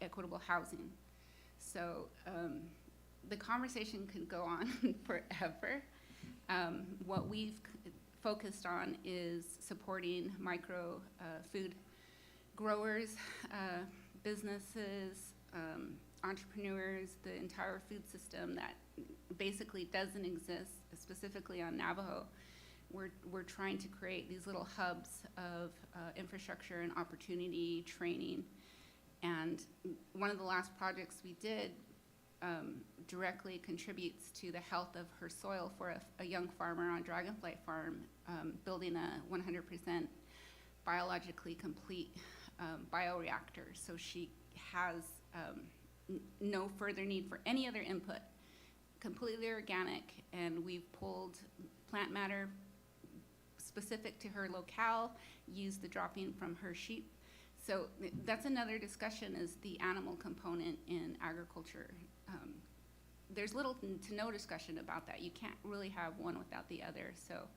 equitable housing. So the conversation could go on forever. What we've focused on is supporting micro food growers, businesses, entrepreneurs, the entire food system that basically doesn't exist, specifically on Navajo. We're trying to create these little hubs of infrastructure and opportunity, training. And one of the last projects we did directly contributes to the health of her soil for a young farmer on Dragonfly Farm, building a 100% biologically complete bioreactor. So she has no further need for any other input, completely organic, and we've pulled plant matter specific to her locale, used the dropping from her sheep. So that's another discussion, is the animal component in agriculture. There's little to no discussion about that. You can't really have one without the other. So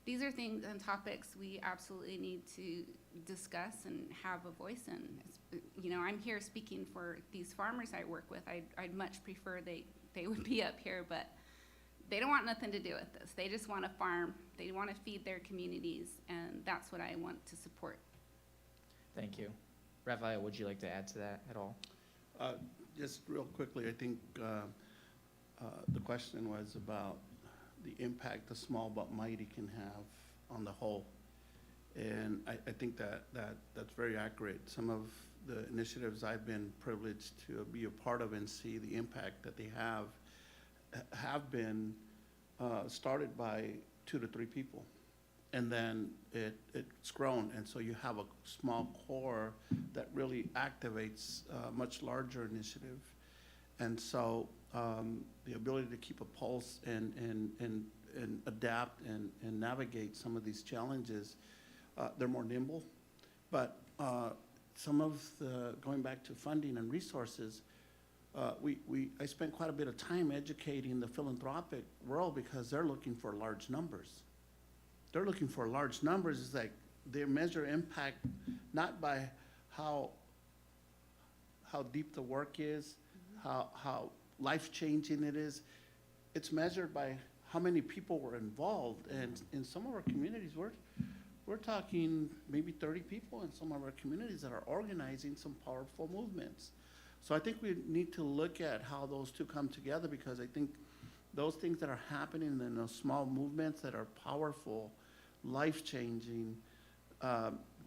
these are things and topics we absolutely need to discuss and have a voice in. I'm here speaking for these farmers I work with. I'd much prefer they would be up here, but they don't want nothing to do with this. They just want to farm. They want to feed their communities, and that's what I want to support. Thank you. Raphael, would you like to add to that at all? Just real quickly, I think the question was about the impact the small but mighty can have on the whole. And I think that's very accurate. Some of the initiatives I've been privileged to be a part of and see the impact that they have been started by 2 to 3 people. And then it's grown, and so you have a small core that really activates a much larger initiative. And so the ability to keep a pulse and adapt and navigate some of these challenges, they're more nimble. But some of the, going back to funding and resources, I spent quite a bit of time educating the philanthropic world because they're looking for large numbers. They're looking for large numbers. It's like they measure impact not by how deep the work is, how life-changing it is. It's measured by how many people were involved. And in some of our communities, we're talking maybe 30 people in some of our communities that are organizing some powerful movements. So I think we need to look at how those two come together, because I think those things that are happening in those small movements that are powerful, life-changing,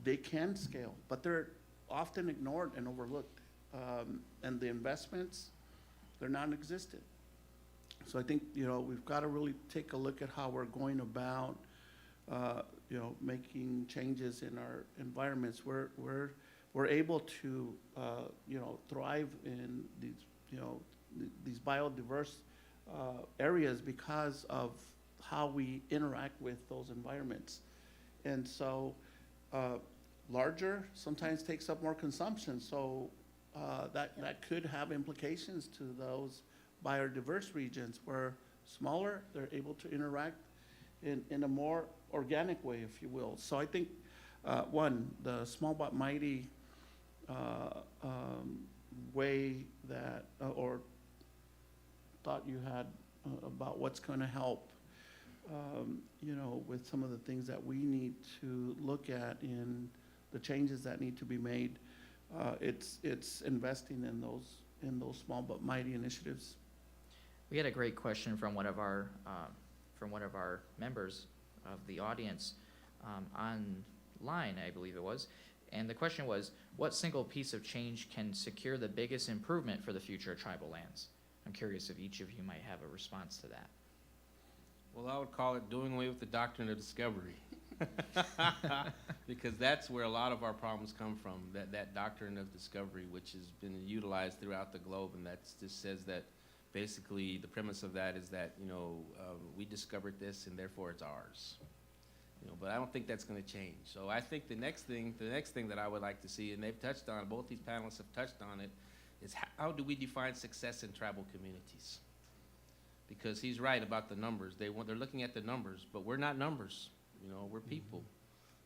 they can scale, but they're often ignored and overlooked. And the investments, they're non-existent. So I think, we've got to really take a look at how we're going about, making changes in our environments. We're we're able to, thrive in these, these biodiverse areas because of how we interact with those environments. And so larger sometimes takes up more consumption, so that could have implications to those biodiverse regions, where smaller, they're able to interact in a more organic way, if you will. So I think, the small but mighty way that, or thought you had about what's going to help, with some of the things that we need to look at in the changes that need to be made, it's investing in those small but mighty initiatives. We had a great question from one of our members of the audience online, I believe it was. And the question was, what single piece of change can secure the biggest improvement for the future of tribal lands? I'm curious if each of you might have a response to that. Well, I would call it doing away with the Doctrine of Discovery. Because that's where a lot of our problems come from, that Doctrine of Discovery, which has been utilized throughout the globe, and that just says that basically the premise of that is that, we discovered this and therefore it's ours. But I don't think that's going to change. So I think the next thing that I would like to see, and they've touched on, both these panelists have touched on it, is how do we define success in tribal communities? Because he's right about the numbers. They're looking at the numbers, but we're not numbers. We're people.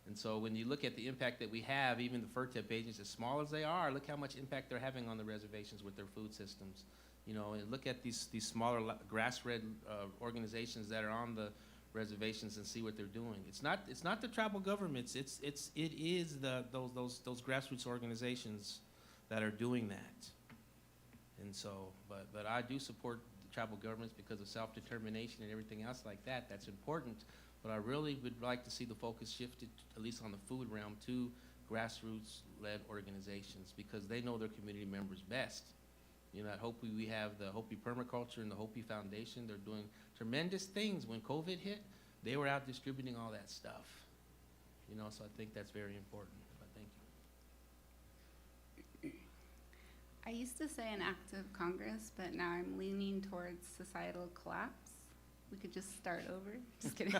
And so when you look at the impact that we have, even the FERTEP agents, as small as they are, look how much impact they're having on the reservations with their food systems. And look at these smaller grassroots organizations that are on the reservations and see what they're doing. It's not the tribal governments. It is those grassroots organizations that are doing that. And so, but I do support the tribal governments because of self-determination and everything else like that. That's important. But I really would like to see the focus shifted, at least on the food realm, to grassroots-led organizations, because they know their community members best. At Hopi, we have the Hopi Permaculture and the Hopi Foundation. They're doing tremendous things. When COVID hit, they were out distributing all that stuff. So I think that's very important. But thank you. I used to say an act of Congress, but now I'm leaning towards societal collapse. We could just start over. Just kidding.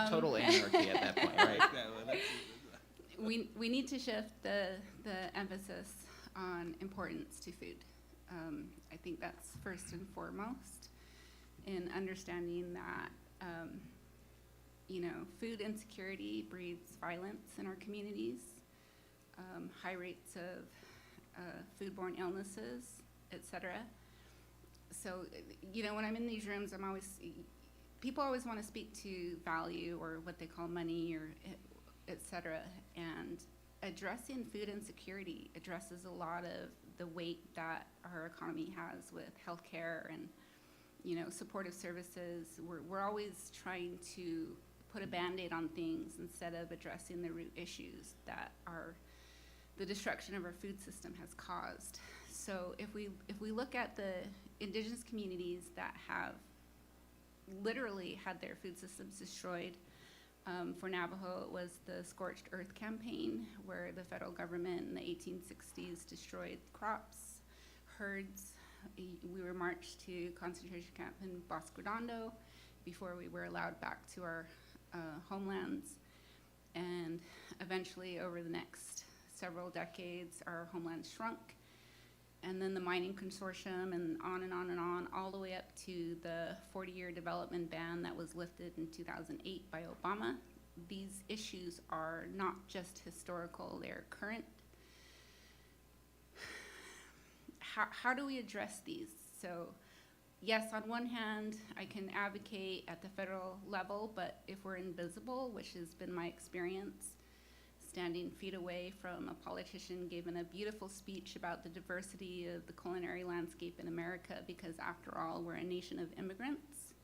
Total anarchy at that point, right? We need to shift the emphasis on importance to food. I think that's first and foremost in understanding that, food insecurity breeds violence in our communities, high rates of foodborne illnesses, etc. So, when I'm in these rooms, people always want to speak to value or what they call money or etc. And addressing food insecurity addresses a lot of the weight that our economy has with healthcare and, supportive services. We're always trying to put a Band-Aid on things instead of addressing the root issues that the destruction of our food system has caused. So if we look at the indigenous communities that have literally had their food systems destroyed, for Navajo, it was the Scorched Earth campaign, where the federal government in the 1860s destroyed crops, herds. We were marched to concentration camp in Bosque Redondo before we were allowed back to our homelands. And eventually, over the next several decades, our homelands shrunk. And then the mining consortium, and on and on and on, all the way up to the 40-year development ban that was lifted in 2008 by Obama. These issues are not just historical, they're current. How do we address these? So, yes, on one hand, I can advocate at the federal level, but if we're invisible, which has been my experience, standing feet away from a politician giving a beautiful speech about the diversity of the culinary landscape in America, because after all, we're a nation of immigrants.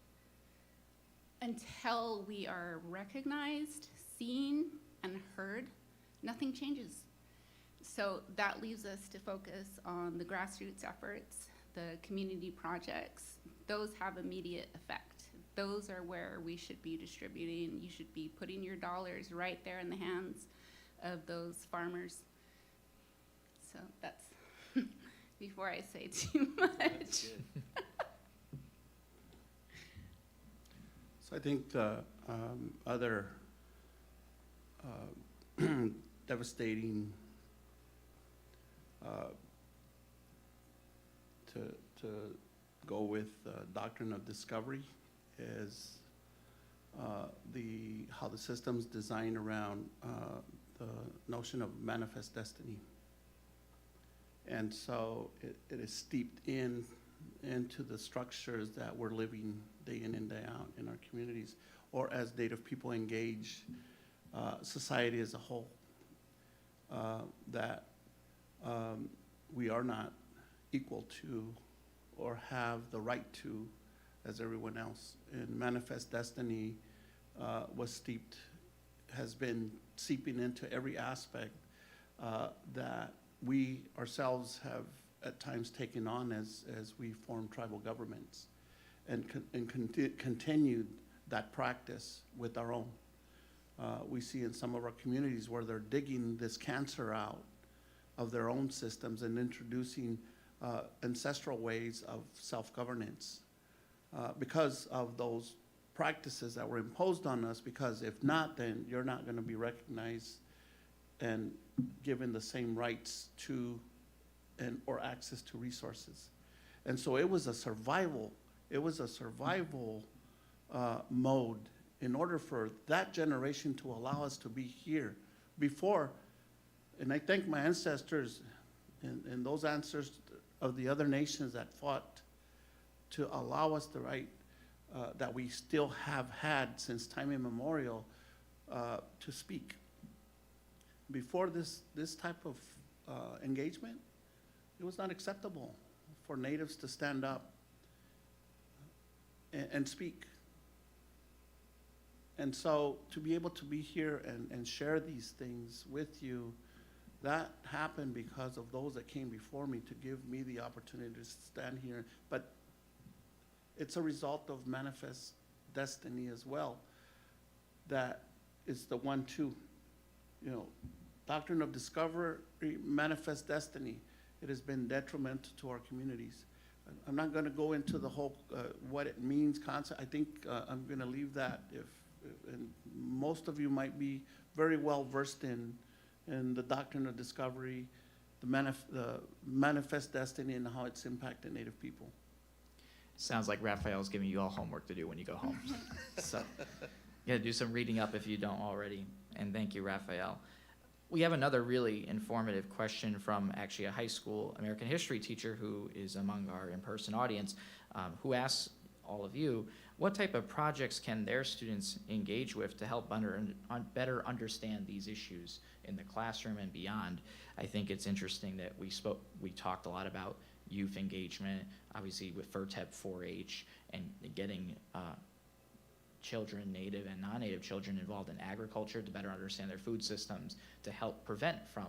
Until we are recognized, seen, and heard, nothing changes. So that leaves us to focus on the grassroots efforts, the community projects. Those have immediate effect. Those are where we should be distributing. You should be putting your dollars right there in the hands of those farmers. So that's before I say too much. So I think the other devastating to go with Doctrine of Discovery is how the system's designed around the notion of manifest destiny. And so it is steeped into the structures that we're living day in and day out in our communities, or as Native people engage society as a whole, that we are not equal to or have the right to as everyone else. And manifest destiny has been seeping into every aspect that we ourselves have at times taken on as we form tribal governments, and continued that practice with our own. We see in some of our communities where they're digging this cancer out of their own systems and introducing ancestral ways of self-governance because of those practices that were imposed on us, because if not, then you're not going to be recognized and given the same rights to or access to resources. And so it was a survival mode in order for that generation to allow us to be here before. And I thank my ancestors and those ancestors of the other nations that fought to allow us the right that we still have had since time immemorial to speak. Before this type of engagement, it was not acceptable for natives to stand up and speak. And so to be able to be here and share these things with you, that happened because of those that came before me to give me the opportunity to stand here. But it's a result of manifest destiny as well. That is the 1-2. Doctrine of Discovery, manifest destiny. It has been detrimental to our communities. I'm not going to go into the whole what it means concept. I think I'm going to leave that. And most of you might be very well versed in the Doctrine of Discovery, the manifest destiny, and how it's impacted Native people. Sounds like Raphael's giving you all homework to do when you go home. So you gotta do some reading up if you don't already. And thank you, Raphael. We have another really informative question from actually a high school American history teacher who is among our in-person audience, who asks all of you, what type of projects can their students engage with to help better understand these issues in the classroom and beyond? I think it's interesting that we talked a lot about youth engagement, obviously with FERTEP 4-H, and getting children, native and non-native children, involved in agriculture to better understand their food systems, to help prevent from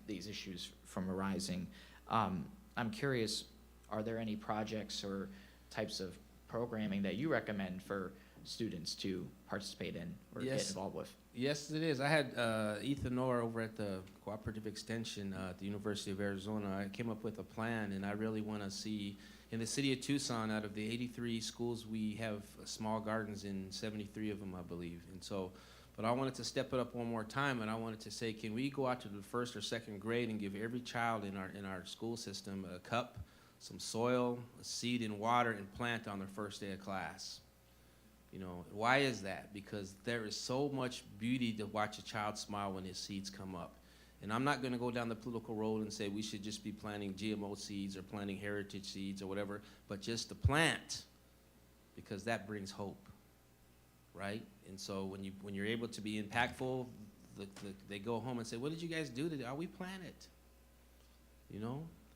these issues from arising. I'm curious, are there any projects or types of programming that you recommend for students to participate in or get involved with? Yes, it is. I had Ethan Orr over at the Cooperative Extension at the University of Arizona. I came up with a plan, and I really want to see, in the city of Tucson, out of the 83 schools, we have small gardens in 73 of them, I believe. And so, but I wanted to step it up one more time, and I wanted to say, can we go out to the first or second grade and give every child in our school system a cup, some soil, a seed, and water, and plant on their first day of class? Why is that? Because there is so much beauty to watch a child smile when his seeds come up. And I'm not going to go down the political road and say we should just be planting GMO seeds or planting heritage seeds or whatever, but just to plant, because that brings hope, right? And so when you're able to be impactful, they go home and say, what did you guys do today? Oh, we planted.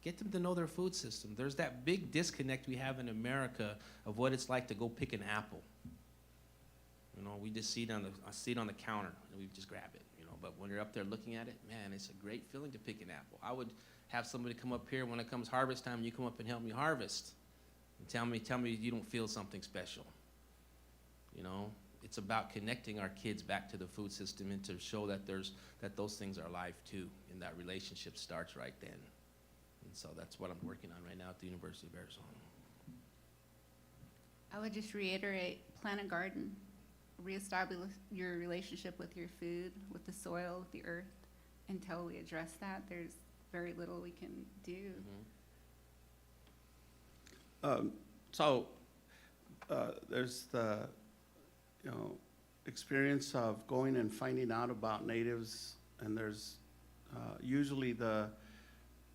Get them to know their food system. There's that big disconnect we have in America of what it's like to go pick an apple. We just see it on the counter and we just grab it. But when you're up there looking at it, man, it's a great feeling to pick an apple. I would have somebody come up here when it comes harvest time, you come up and help me harvest, and tell me you don't feel something special. it's about connecting our kids back to the food system and to show that those things are alive too, and that relationship starts right then. And so that's what I'm working on right now at the University of Arizona. I would just reiterate, plant a garden. Reestablish your relationship with your food, with the soil, with the earth. Until we address that, there's very little we can do. So there's the, experience of going and finding out about natives, and there's usually the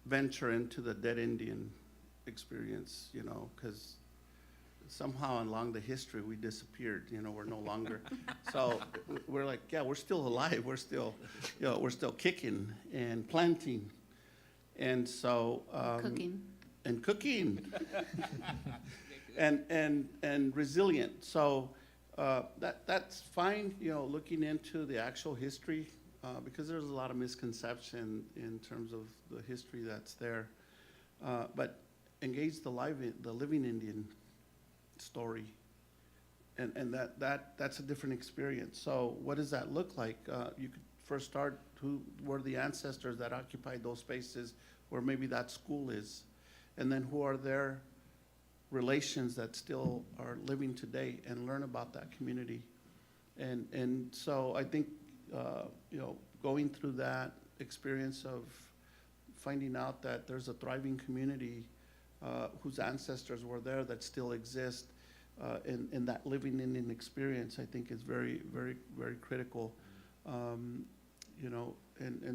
venture into the dead Indian experience, because somehow along the history we disappeared, we're no longer. So we're like, yeah, we're still alive. We're still, we're still kicking and planting. And so. Cooking. And cooking. and resilient. So that's fine, looking into the actual history, because there's a lot of misconception in terms of the history that's there. But engage the living Indian story, and that's a different experience. So what does that look like? You could first start, who were the ancestors that occupied those spaces where maybe that school is, and then who are their relations that still are living today, and learn about that community. And so I think going through that experience of finding out that there's a thriving community whose ancestors were there that still exist in that living Indian experience, I think is very, very, very critical. And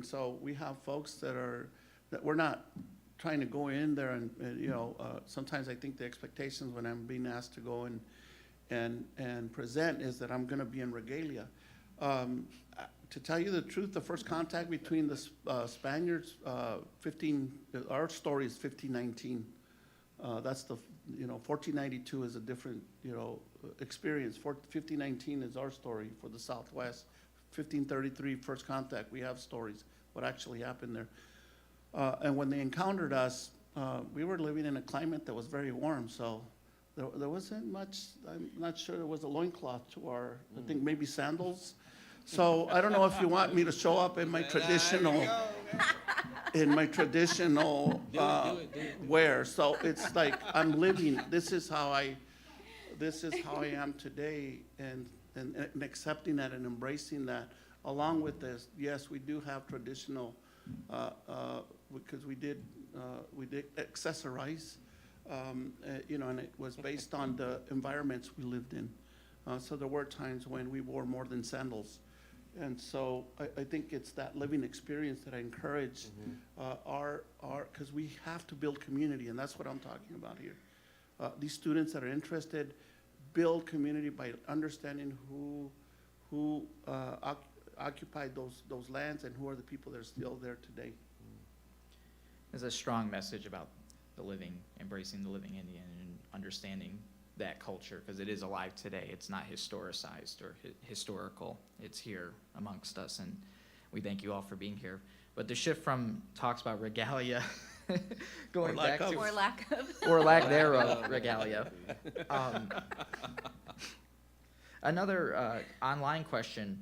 so we have folks that we're not trying to go in there and sometimes I think the expectations when I'm being asked to go and present is that I'm going to be in regalia. To tell you the truth, the first contact between the Spaniards, our story is 1519. That's the, 1492 is a different, experience. 1519 is our story for the Southwest. 1533, first contact, we have stories, what actually happened there. And when they encountered us, we were living in a climate that was very warm, so there wasn't much, I'm not sure there was a loincloth to our, I think maybe sandals. So I don't know if you want me to show up in my traditional, wear. So it's like I'm living. This is how I am today, and accepting that and embracing that. Along with this, yes, we do have traditional, because we did accessorize, and it was based on the environments we lived in. So there were times when we wore more than sandals. And so I think it's that living experience that I encourage because we have to build community, and that's what I'm talking about here. These students that are interested build community by understanding who occupied those lands and who are the people that are still there today. There's a strong message about embracing the living Indian and understanding that culture, because it is alive today. It's not historicized or historical. It's here amongst us, and we thank you all for being here. But the shift from talks about regalia, going back to Or lack of. or lack thereof regalia. Another online question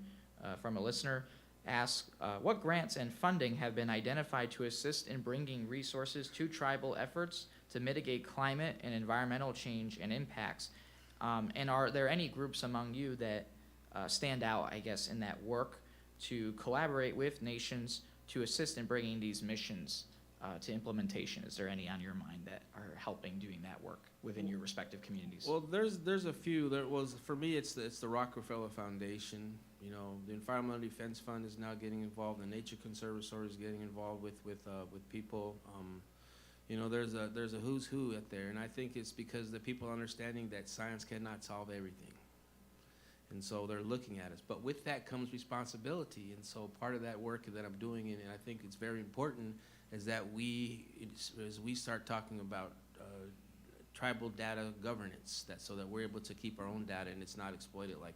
from a listener asks, what grants and funding have been identified to assist in bringing resources to tribal efforts to mitigate climate and environmental change and impacts? And are there any groups among you that stand out, I guess, in that work to collaborate with nations to assist in bringing these missions to implementation? Is there any on your mind that are helping doing that work within your respective communities? Well, there's a few. For me, it's the Rockefeller Foundation. The Environmental Defense Fund is now getting involved. The Nature Conservatory is getting involved with people. There's a who's who out there, and I think it's because the people understanding that science cannot solve everything. And so they're looking at us. But with that comes responsibility. And so part of that work that I'm doing, and I think it's very important, is that as we start talking about tribal data governance, so that we're able to keep our own data and it's not exploited like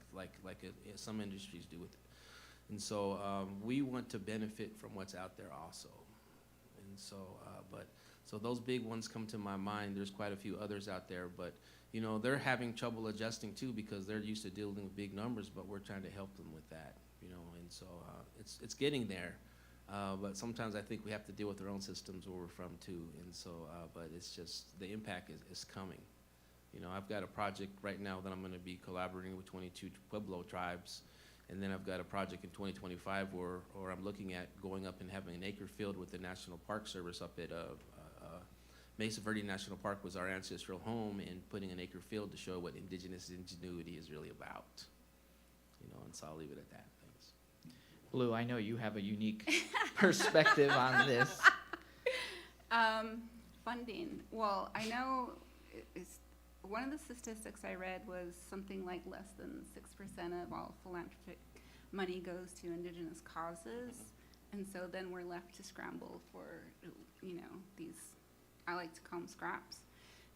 some industries do with it. And so we want to benefit from what's out there also. And so, so those big ones come to my mind. There's quite a few others out there, but you know, they're having trouble adjusting too because they're used to dealing with big numbers, but we're trying to help them with that, you know, and so it's getting there. But sometimes I think we have to deal with our own systems where we're from too, and so, but it's just, the impact is coming. You know, I've got a project right now that I'm gonna be collaborating with 22 Pueblo tribes, and then I've got a project in 2025 where I'm looking at going up and having an acre field with the National Park Service up at Mesa Verde National Park was our ancestral home, and putting an acre field to show what indigenous ingenuity is really about. You know, and so I'll leave it at that. Thanks. Blue, I know you have a unique perspective on this. Funding. Well, I know it's, one of the statistics I read was something like less than 6% of all philanthropic money goes to indigenous causes. And so then we're left to scramble for, you know, these, I like to call them scraps.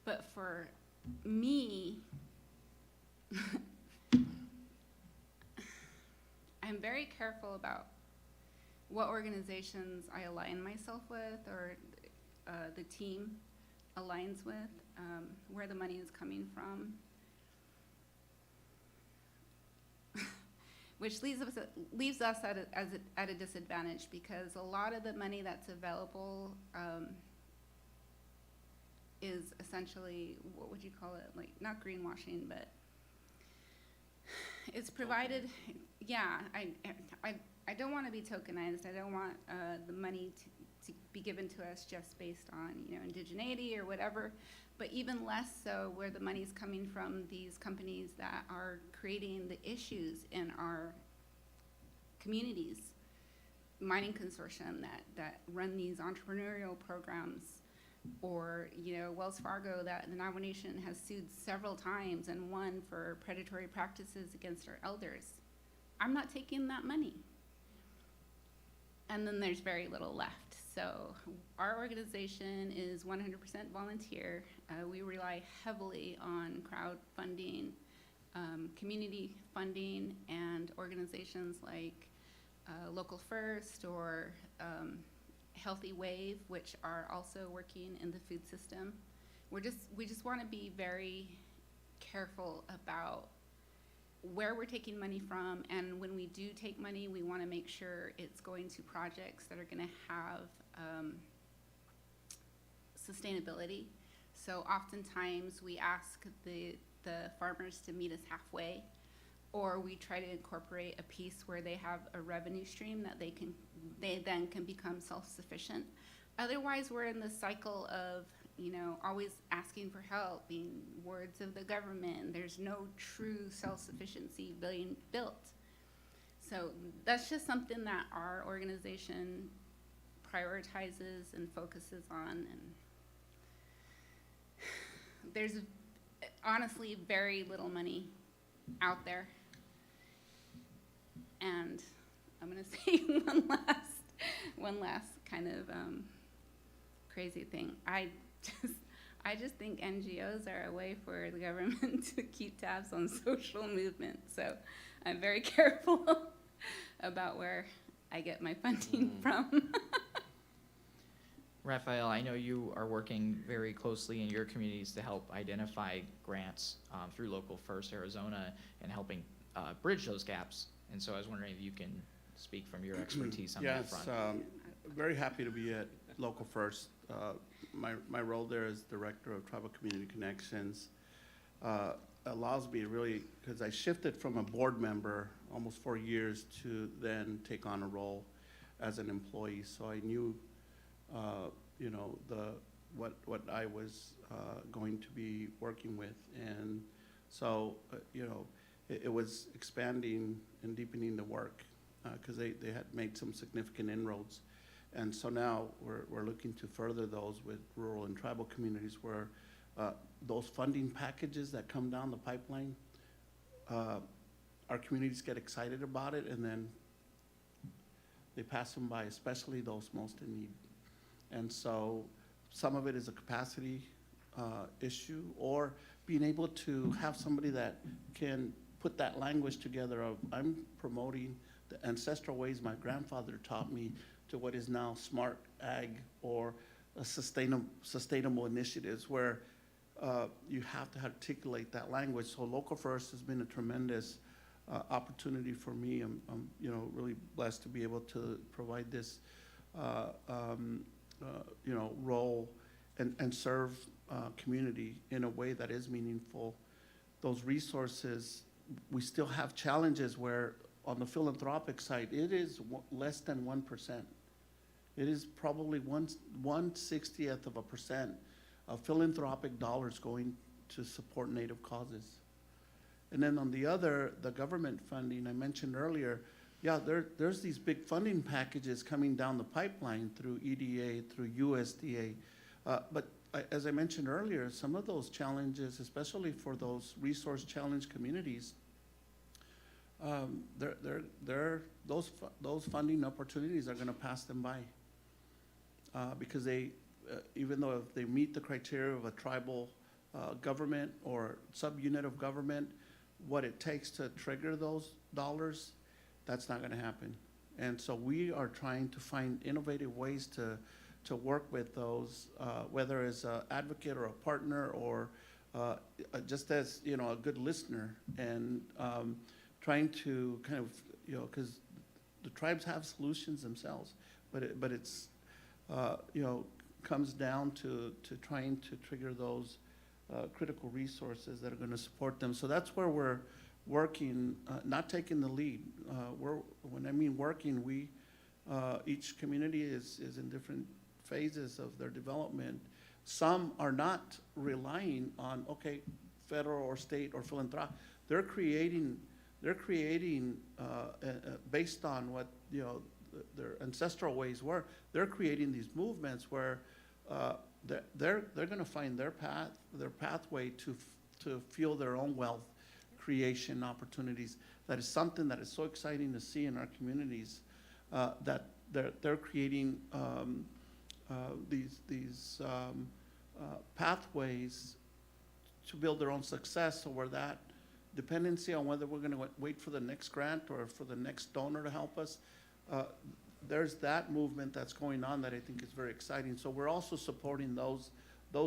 But for me, I'm very careful about what organizations I align myself with, or the team aligns with, where the money is coming from. Which leaves us at a disadvantage, because a lot of the money that's available is essentially, what would you call it? Like, not greenwashing, but it's provided. Yeah, I don't want to be tokenized. I don't want the money to be given to us just based on, you know, indigeneity or whatever. But even less so where the money's coming from these companies that are creating the issues in our communities. Mining consortium that run these entrepreneurial programs, or, you know, Wells Fargo that the Navajo Nation has sued several times and won for predatory practices against our elders. I'm not taking that money. And then there's very little left. So our organization is 100% volunteer. We rely heavily on crowdfunding, community funding, and organizations like Local First or Healthy Wave, which are also working in the food system. We just want to be very careful about where we're taking money from, and when we do take money, we want to make sure it's going to projects that are going to have sustainability. So oftentimes we ask the farmers to meet us halfway, or we try to incorporate a piece where they have a revenue stream that they then can become self-sufficient. Otherwise, we're in the cycle of, you know, always asking for help, being words of the government. There's no true self-sufficiency being built. So that's just something that our organization prioritizes and focuses on. And there's honestly very little money out there. And I'm gonna say one last kind of crazy thing. I just think NGOs are a way for the government to keep tabs on social movement. So I'm very careful about where I get my funding from. Raphael, I know you are working very closely in your communities to help identify grants through Local First Arizona and helping bridge those gaps. And so I was wondering if you can speak from your expertise on that front. Yes, very happy to be at Local First. My role there as Director of Tribal Community Connections allows me really, because I shifted from a board member almost 4 years to then take on a role as an employee. So I knew, you know, what I was going to be working with. And so, you know, it was expanding and deepening the work because they had made some significant inroads. And so now we're looking to further those with rural and tribal communities where those funding packages that come down the pipeline, our communities get excited about it, and then they pass them by, especially those most in need. And so some of it is a capacity issue, or being able to have somebody that can put that language together of, I'm promoting the ancestral ways my grandfather taught me to what is now smart ag or a sustainable initiatives, where you have to articulate that language. So Local First has been a tremendous opportunity for me. I'm really blessed to be able to provide this, role and serve community in a way that is meaningful. Those resources, we still have challenges where on the philanthropic side, it is less than 1%. It is probably 1/60th of a percent of philanthropic dollars going to support Native causes. And then on the other, the government funding I mentioned earlier, yeah, there's these big funding packages coming down the pipeline through EDA, through USDA. But as I mentioned earlier, some of those challenges, especially for those resource challenged communities, those funding opportunities are going to pass them by because they, even though if they meet the criteria of a tribal government or subunit of government, what it takes to trigger those dollars, that's not going to happen. And so we are trying to find innovative ways to work with those, whether as an advocate or a partner or just as a good listener, and trying to kind of because the tribes have solutions themselves, but it's comes down to trying to trigger those critical resources that are going to support them. So that's where we're working, not taking the lead. When I mean working, we each community is in different phases of their development. Some are not relying on federal or state or philanthropic. They're creating based on what their ancestral ways were. They're creating these movements where they're going to find their pathway to fuel their own wealth creation opportunities. That is something that is so exciting to see in our communities, that they're creating these pathways to build their own success. So where that dependency on whether we're going to wait for the next grant or for the next donor to help us, there's that movement that's going on that I think is very exciting. So we're also supporting those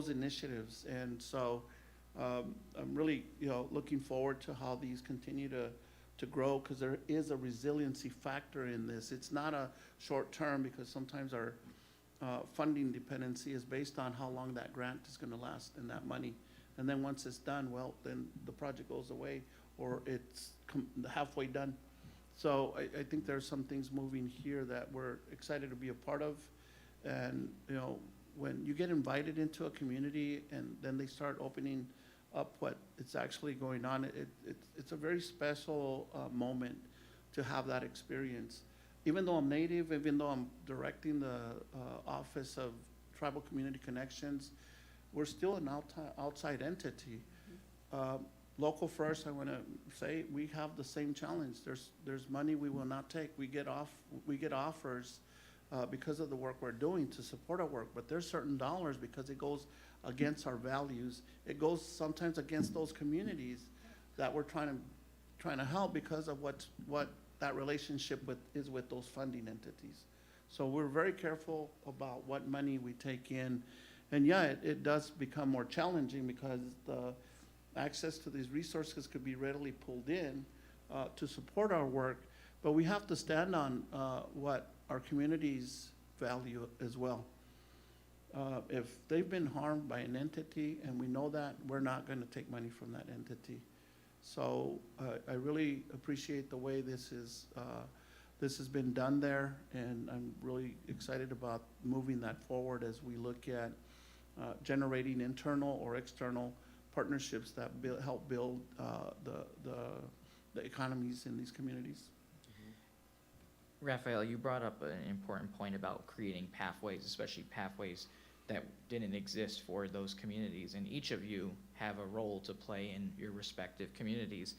initiatives, and so I'm really looking forward to how these continue to grow, because there is a resiliency factor in this. It's not a short term, because sometimes our funding dependency is based on how long that grant is going to last and that money. And then once it's done, well, then the project goes away or it's halfway done. So I think there's some things moving here that we're excited to be a part of. And when you get invited into a community and then they start opening up what it's actually going on, it's a very special moment to have that experience. Even though I'm Native, even though I'm directing the Office of Tribal Community Connections, we're still an outside entity. Local First, I want to say, we have the same challenge. There's money we will not take. We get offers because of the work we're doing to support our work, but there's certain dollars because it goes against our values. It goes sometimes against those communities that we're trying to help because of what that relationship is with those funding entities. So we're very careful about what money we take in. And yeah, it does become more challenging because the access to these resources could be readily pulled in to support our work, but we have to stand on what our communities value as well. If they've been harmed by an entity and we know that, we're not going to take money from that entity. So I really appreciate the way this has been done there, and I'm really excited about moving that forward as we look at generating internal or external partnerships that help build the economies in these communities. Raphael, you brought up an important point about creating pathways, especially pathways that didn't exist for those communities, and each of you have a role to play in your respective communities.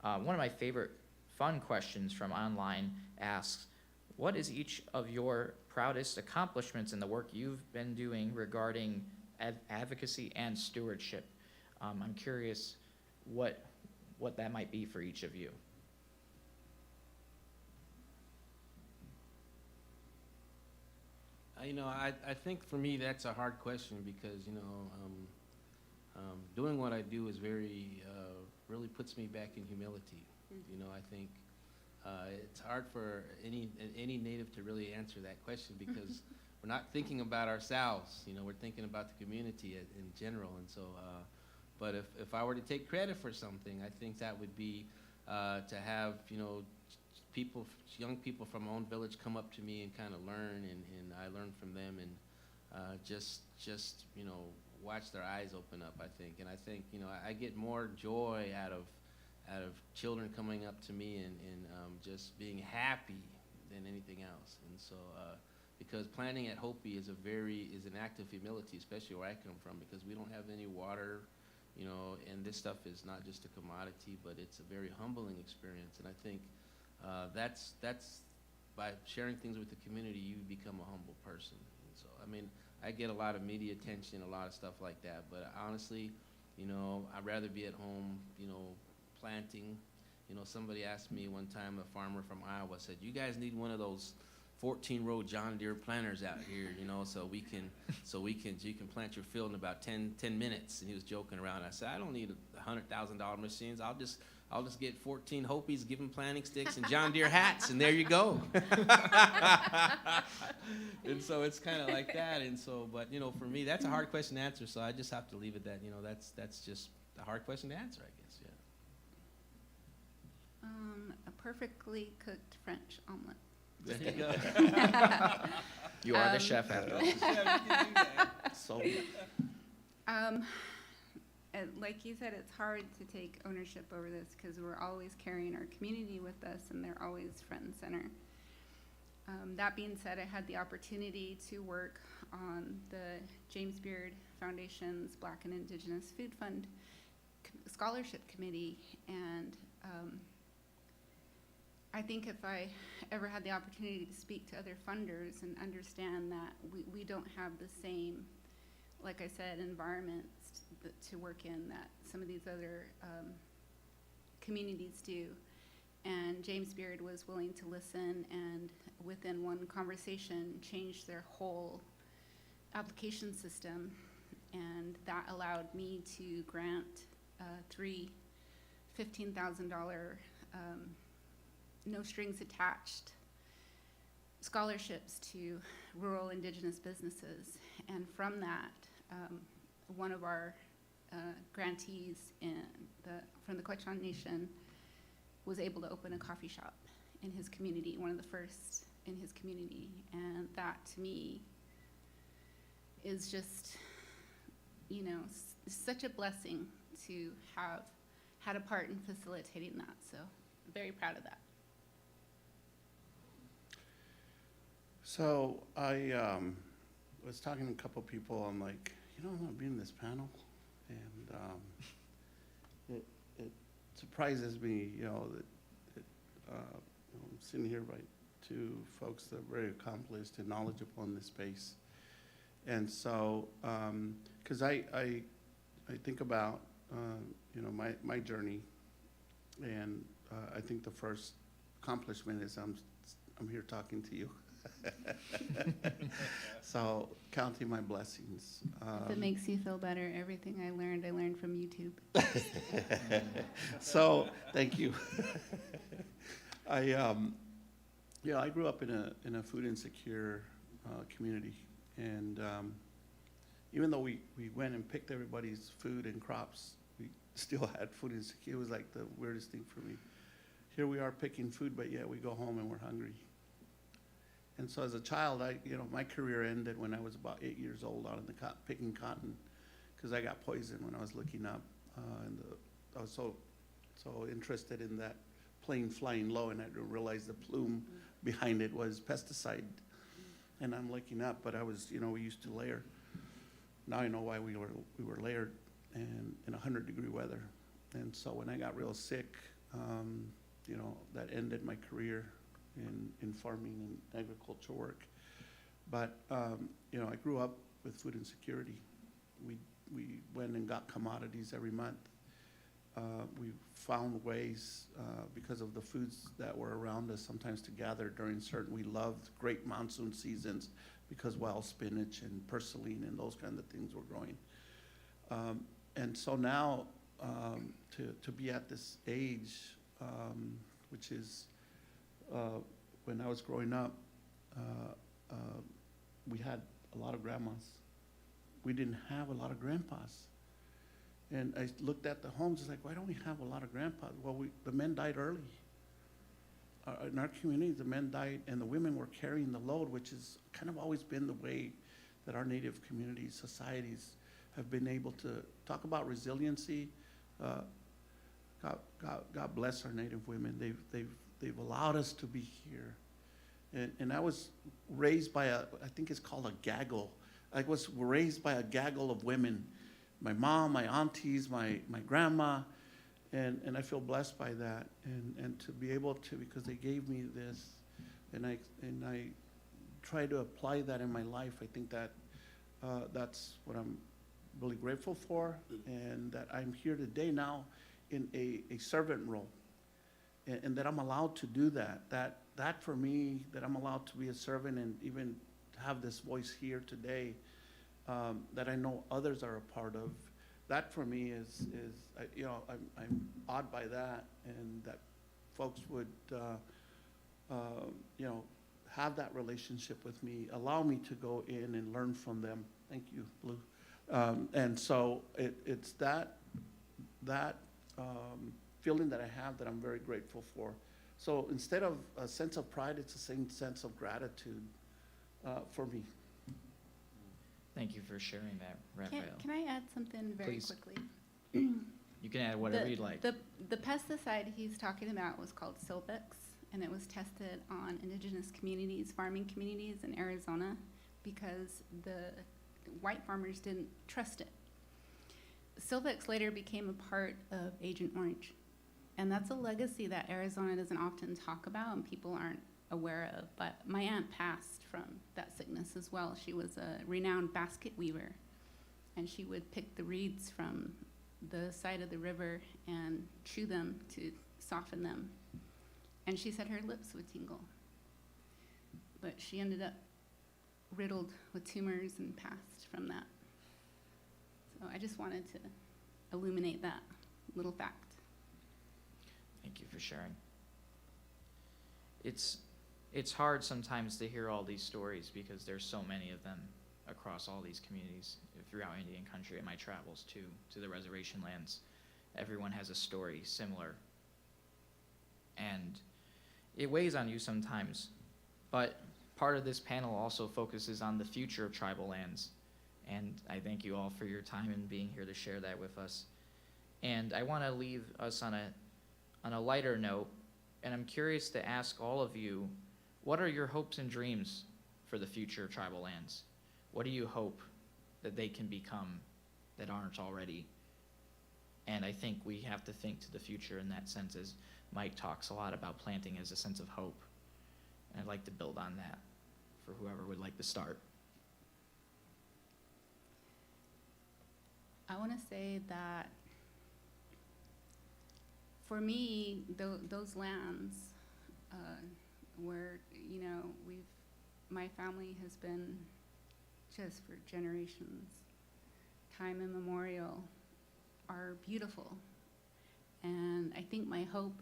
One of my favorite fun questions from online asks, what is each of your proudest accomplishments in the work you've been doing regarding advocacy and stewardship? I'm curious what that might be for each of you. I think for me that's a hard question because doing what I do is very, really puts me back in humility. You know, I think it's hard for any native to really answer that question because we're not thinking about ourselves. You know, we're thinking about the community in general. And so, but if I were to take credit for something, I think that would be to have, you know, people, young people from my own village come up to me and kind of learn, and I learn from them, and just you know, watch their eyes open up, I think. And I think, you know, I get more joy out of children coming up to me and just being happy than anything else. And so, because planting at Hopi is an act of humility, especially where I come from, because we don't have any water, you know, and this stuff is not just a commodity, but it's a very humbling experience. And I think that's by sharing things with the community, you become a humble person. And so, I mean, I get a lot of media attention, a lot of stuff like that, but honestly, you know, I'd rather be at home, you know, planting. You know, somebody asked me one time, a farmer from Iowa said, "You guys need one of those 14-row John Deere planters out here, you know, so you can plant your field in about 10 minutes." And he was joking around. I said, "I don't need $100,000 machines. I'll just get 14 Hopis, give them planting sticks and John Deere hats, and there you go." And so it's kind of like that. And so, but you know, for me, that's a hard question to answer. So I just have to leave it that, you know, that's just a hard question to answer, I guess. Yeah. A perfectly cooked French omelet. There you go. You are the chef after all. So, Like you said, it's hard to take ownership over this because we're always carrying our community with us, and they're always front and center. That being said, I had the opportunity to work on the James Beard Foundation's Black and Indigenous Food Fund Scholarship Committee, and I think if I ever had the opportunity to speak to other funders and understand that we don't have the same, like I said, environments to work in that some of these other communities do. And James Beard was willing to listen, and within one conversation change their whole application system, and that allowed me to grant 3 $15,000 no strings attached scholarships to rural indigenous businesses. And from that, one of our grantees from the Quechan Nation was able to open a coffee shop in his community, one of the first in his community. And that, to me, is just, you know, such a blessing to have had a part in facilitating that. So I'm very proud of that. So I was talking to a couple people. I'm like, you know, I'm gonna be in this panel, and it surprises me, you know, that I'm sitting here by two folks that are very accomplished and knowledgeable in this space, and so because I think about you know, my journey, and I think the first accomplishment is I'm here talking to you. So counting my blessings. If it makes you feel better, everything I learned from YouTube. So thank you. I grew up in a food insecure community, and even though we went and picked everybody's food and crops, we still had food insecurity. It was like the weirdest thing for me. Here we are picking food, but yet we go home and we're hungry. And so as a child, my career ended when I was about 8 years old out in the picking cotton, because I got poisoned when I was looking up. I was so interested in that plane flying low, and I didn't realize the plume behind it was pesticide. And I'm looking up, but I was, we used to layer. Now I know why we were layered and in 100-degree weather. And so when I got real sick, that ended my career in farming and agriculture work. But, I grew up with food insecurity. We went and got commodities every month. We found ways, because of the foods that were around us, sometimes to gather during we loved great monsoon seasons because wild spinach and purslane and those kind of things were growing. And so now, to be at this age, which is, when I was growing up, we had a lot of grandmas. We didn't have a lot of grandpas. And I looked at the homes, it's like, why don't we have a lot of grandpas? Well, the men died early. In our communities, the men died and the women were carrying the load, which has kind of always been the way that our Native communities, societies have been able to talk about resiliency. God bless our Native women. They've allowed us to be here. And I was raised by I think it's called a gaggle. I was raised by a gaggle of women. My mom, my aunties, my grandma, and I feel blessed by that. And to be able to, because they gave me this, and I try to apply that in my life. I think that that's what I'm really grateful for, and that I'm here today now in a servant role, and that I'm allowed to do that. That for me, that I'm allowed to be a servant and even have this voice here today, that I know others are a part of. That for me is you know, I'm awed by that, and that folks would you know, have that relationship with me, allow me to go in and learn from them. Thank you, Blue. And so it's that feeling that I have that I'm very grateful for. So instead of a sense of pride, it's the same sense of gratitude for me. Thank you for sharing that, Raphael. Can I add something very Please. quickly? You can add whatever you'd like. The pesticide he's talking about was called Silvex, and it was tested on indigenous communities, farming communities in Arizona, because the white farmers didn't trust it. Silvex later became a part of Agent Orange, and that's a legacy that Arizona doesn't often talk about and people aren't aware of. But my aunt passed from that sickness as well. She was a renowned basket weaver, and she would pick the reeds from the side of the river and chew them to soften them. And she said her lips would tingle. But she ended up riddled with tumors and passed from that. So I just wanted to illuminate that little fact. Thank you for sharing. It's hard sometimes to hear all these stories because there's so many of them across all these communities throughout Indian country in my travels to the reservation lands. Everyone has a story similar. And it weighs on you sometimes. But part of this panel also focuses on the future of tribal lands. And I thank you all for your time and being here to share that with us. And I want to leave us on a lighter note. And I'm curious to ask all of you, what are your hopes and dreams for the future of tribal lands? What do you hope that they can become that aren't already? And I think we have to think to the future in that sense, as Mike talks a lot about planting as a sense of hope. And I'd like to build on that for whoever would like to start. I want to say that for me, those lands where, you know, my family has been just for generations, time immemorial, are beautiful. And I think my hope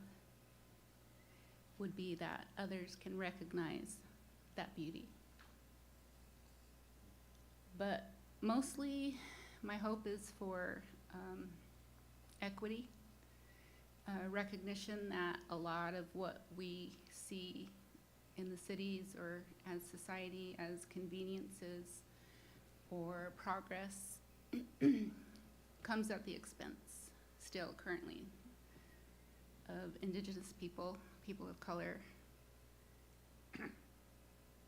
would be that others can recognize that beauty. But mostly, my hope is for equity, recognition that a lot of what we see in the cities or as society as conveniences or progress comes at the expense still currently of indigenous people, people of color.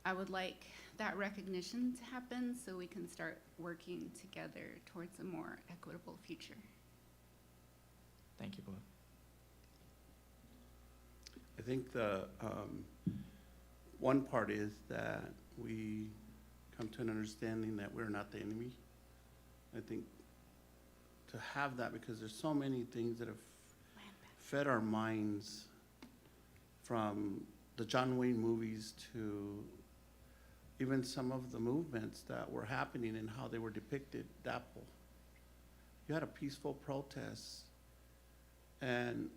I would like that recognition to happen so we can start working together towards a more equitable future. Thank you, Blue. I think the one part is that we come to an understanding that we're not the enemy. I think to have that, because there's so many things that have fed our minds, from the John Wayne movies to even some of the movements that were happening and how they were depicted, DAPL. you had a peaceful protest, and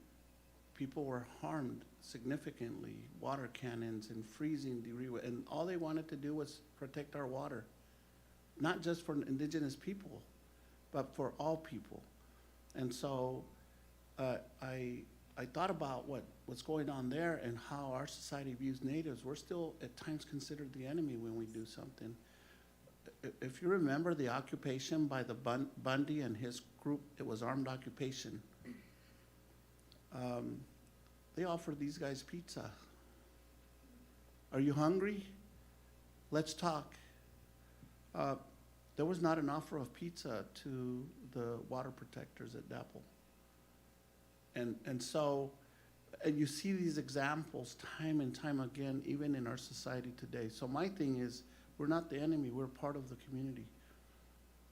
people were harmed significantly, water cannons and freezing degree, and all they wanted to do was protect our water, not just for indigenous people, but for all people. And so I thought about what's going on there and how our society views natives. We're still at times considered the enemy when we do something. If you remember the occupation by the Bundy and his group, it was armed occupation. They offered these guys pizza. Are you hungry? Let's talk. There was not an offer of pizza to the water protectors at DAPL. And so, and you see these examples time and time again, even in our society today. So my thing is, we're not the enemy, we're part of the community.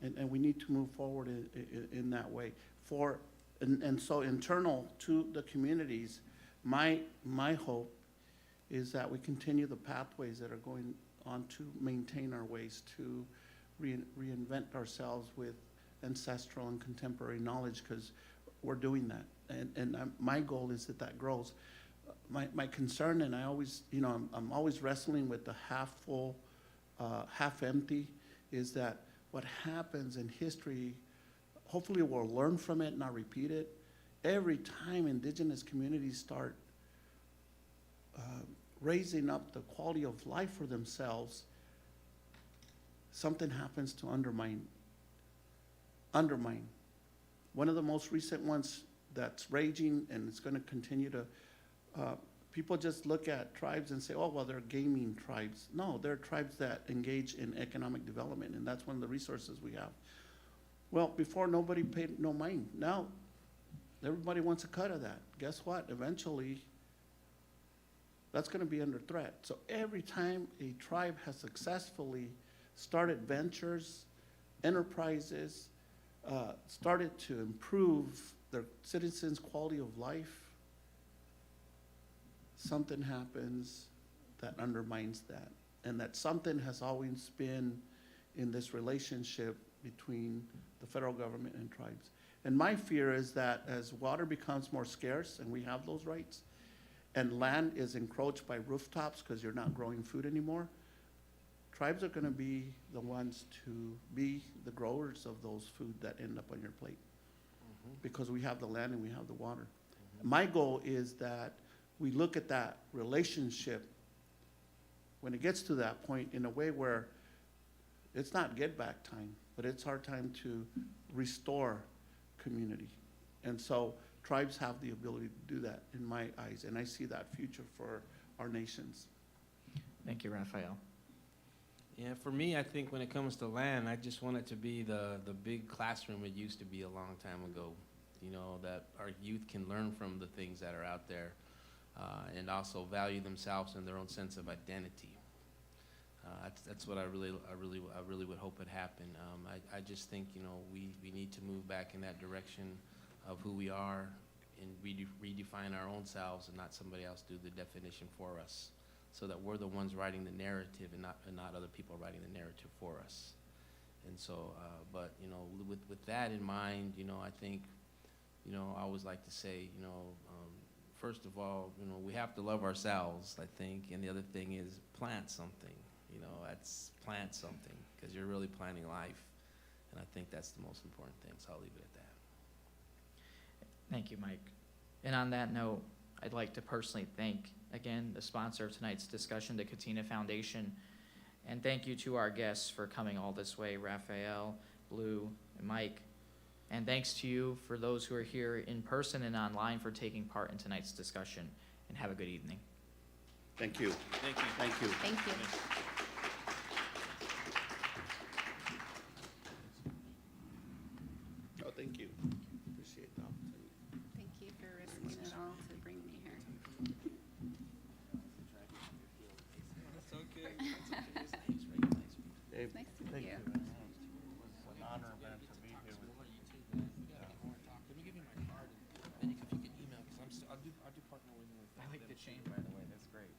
And we need to move forward in that way. And so internal to the communities, my hope is that we continue the pathways that are going on to maintain our ways to reinvent ourselves with ancestral and contemporary knowledge, because we're doing that. And my goal is that grows. My concern, and I always, I'm always wrestling with the half full, half empty, is that what happens in history, hopefully we'll learn from it, not repeat it. Every time indigenous communities start raising up the quality of life for themselves, something happens to undermine. One of the most recent ones that's raging, and it's going to continue to, people just look at tribes and say, oh, well, they're gaming tribes. No, they're tribes that engage in economic development, and that's one of the resources we have. Well, before nobody paid no mind. Now, everybody wants a cut of that. Guess what? Eventually, that's going to be under threat. So every time a tribe has successfully started ventures, enterprises, started to improve their citizens' quality of life, something happens that undermines that. And that something has always been in this relationship between the federal government and tribes. And my fear is that as water becomes more scarce, and we have those rights, and land is encroached by rooftops because you're not growing food anymore, tribes are going to be the ones to be the growers of those food that end up on your plate, because we have the land and we have the water. My goal is that we look at that relationship when it gets to that point in a way where it's not get back time, but it's our time to restore community. And so tribes have the ability to do that in my eyes, and I see that future for our nations. Thank you, Raphael. Yeah, for me, I think when it comes to land, I just want it to be the big classroom it used to be a long time ago. That our youth can learn from the things that are out there, and also value themselves and their own sense of identity. That's what I really would hope would happen. I just think we need to move back in that direction of who we are and redefine our own selves, and not somebody else do the definition for us, so that we're the ones writing the narrative and not other people writing the narrative for us. And so, but with that in mind, I think, I always like to say, first of all, we have to love ourselves, I think, and the other thing is plant something. That's plant something, because you're really planting life, and I think that's the most important thing. So I'll leave it at that. Thank you, Mike. And on that note, I'd like to personally thank, again, the sponsor of tonight's discussion, the Katina Foundation, and thank you to our guests for coming all this way, Raphael, Bleu, and Mike. And thanks to you, for those who are here in person and online, for taking part in tonight's discussion, and have a good evening. Thank you. Thank you. Thank you. Thank you. Oh, thank you. Appreciate the opportunity. Thank you for risking it all to bring me here. That's okay. Dave, Nice to thank meet you. It was an honor event to be here with you. Let me give you my card, and if you can email, because I'll do partner with you. I like the chain, by the way. That's great.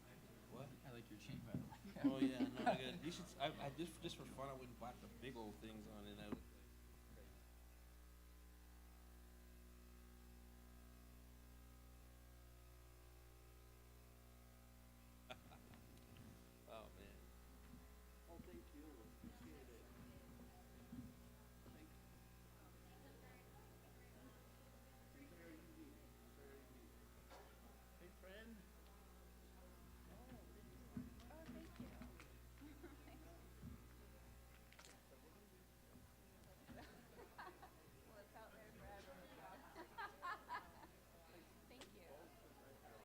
What? I like your chain, by the way. Oh yeah, no, I got. You should. I just for fun, I went and bought the big old things on it.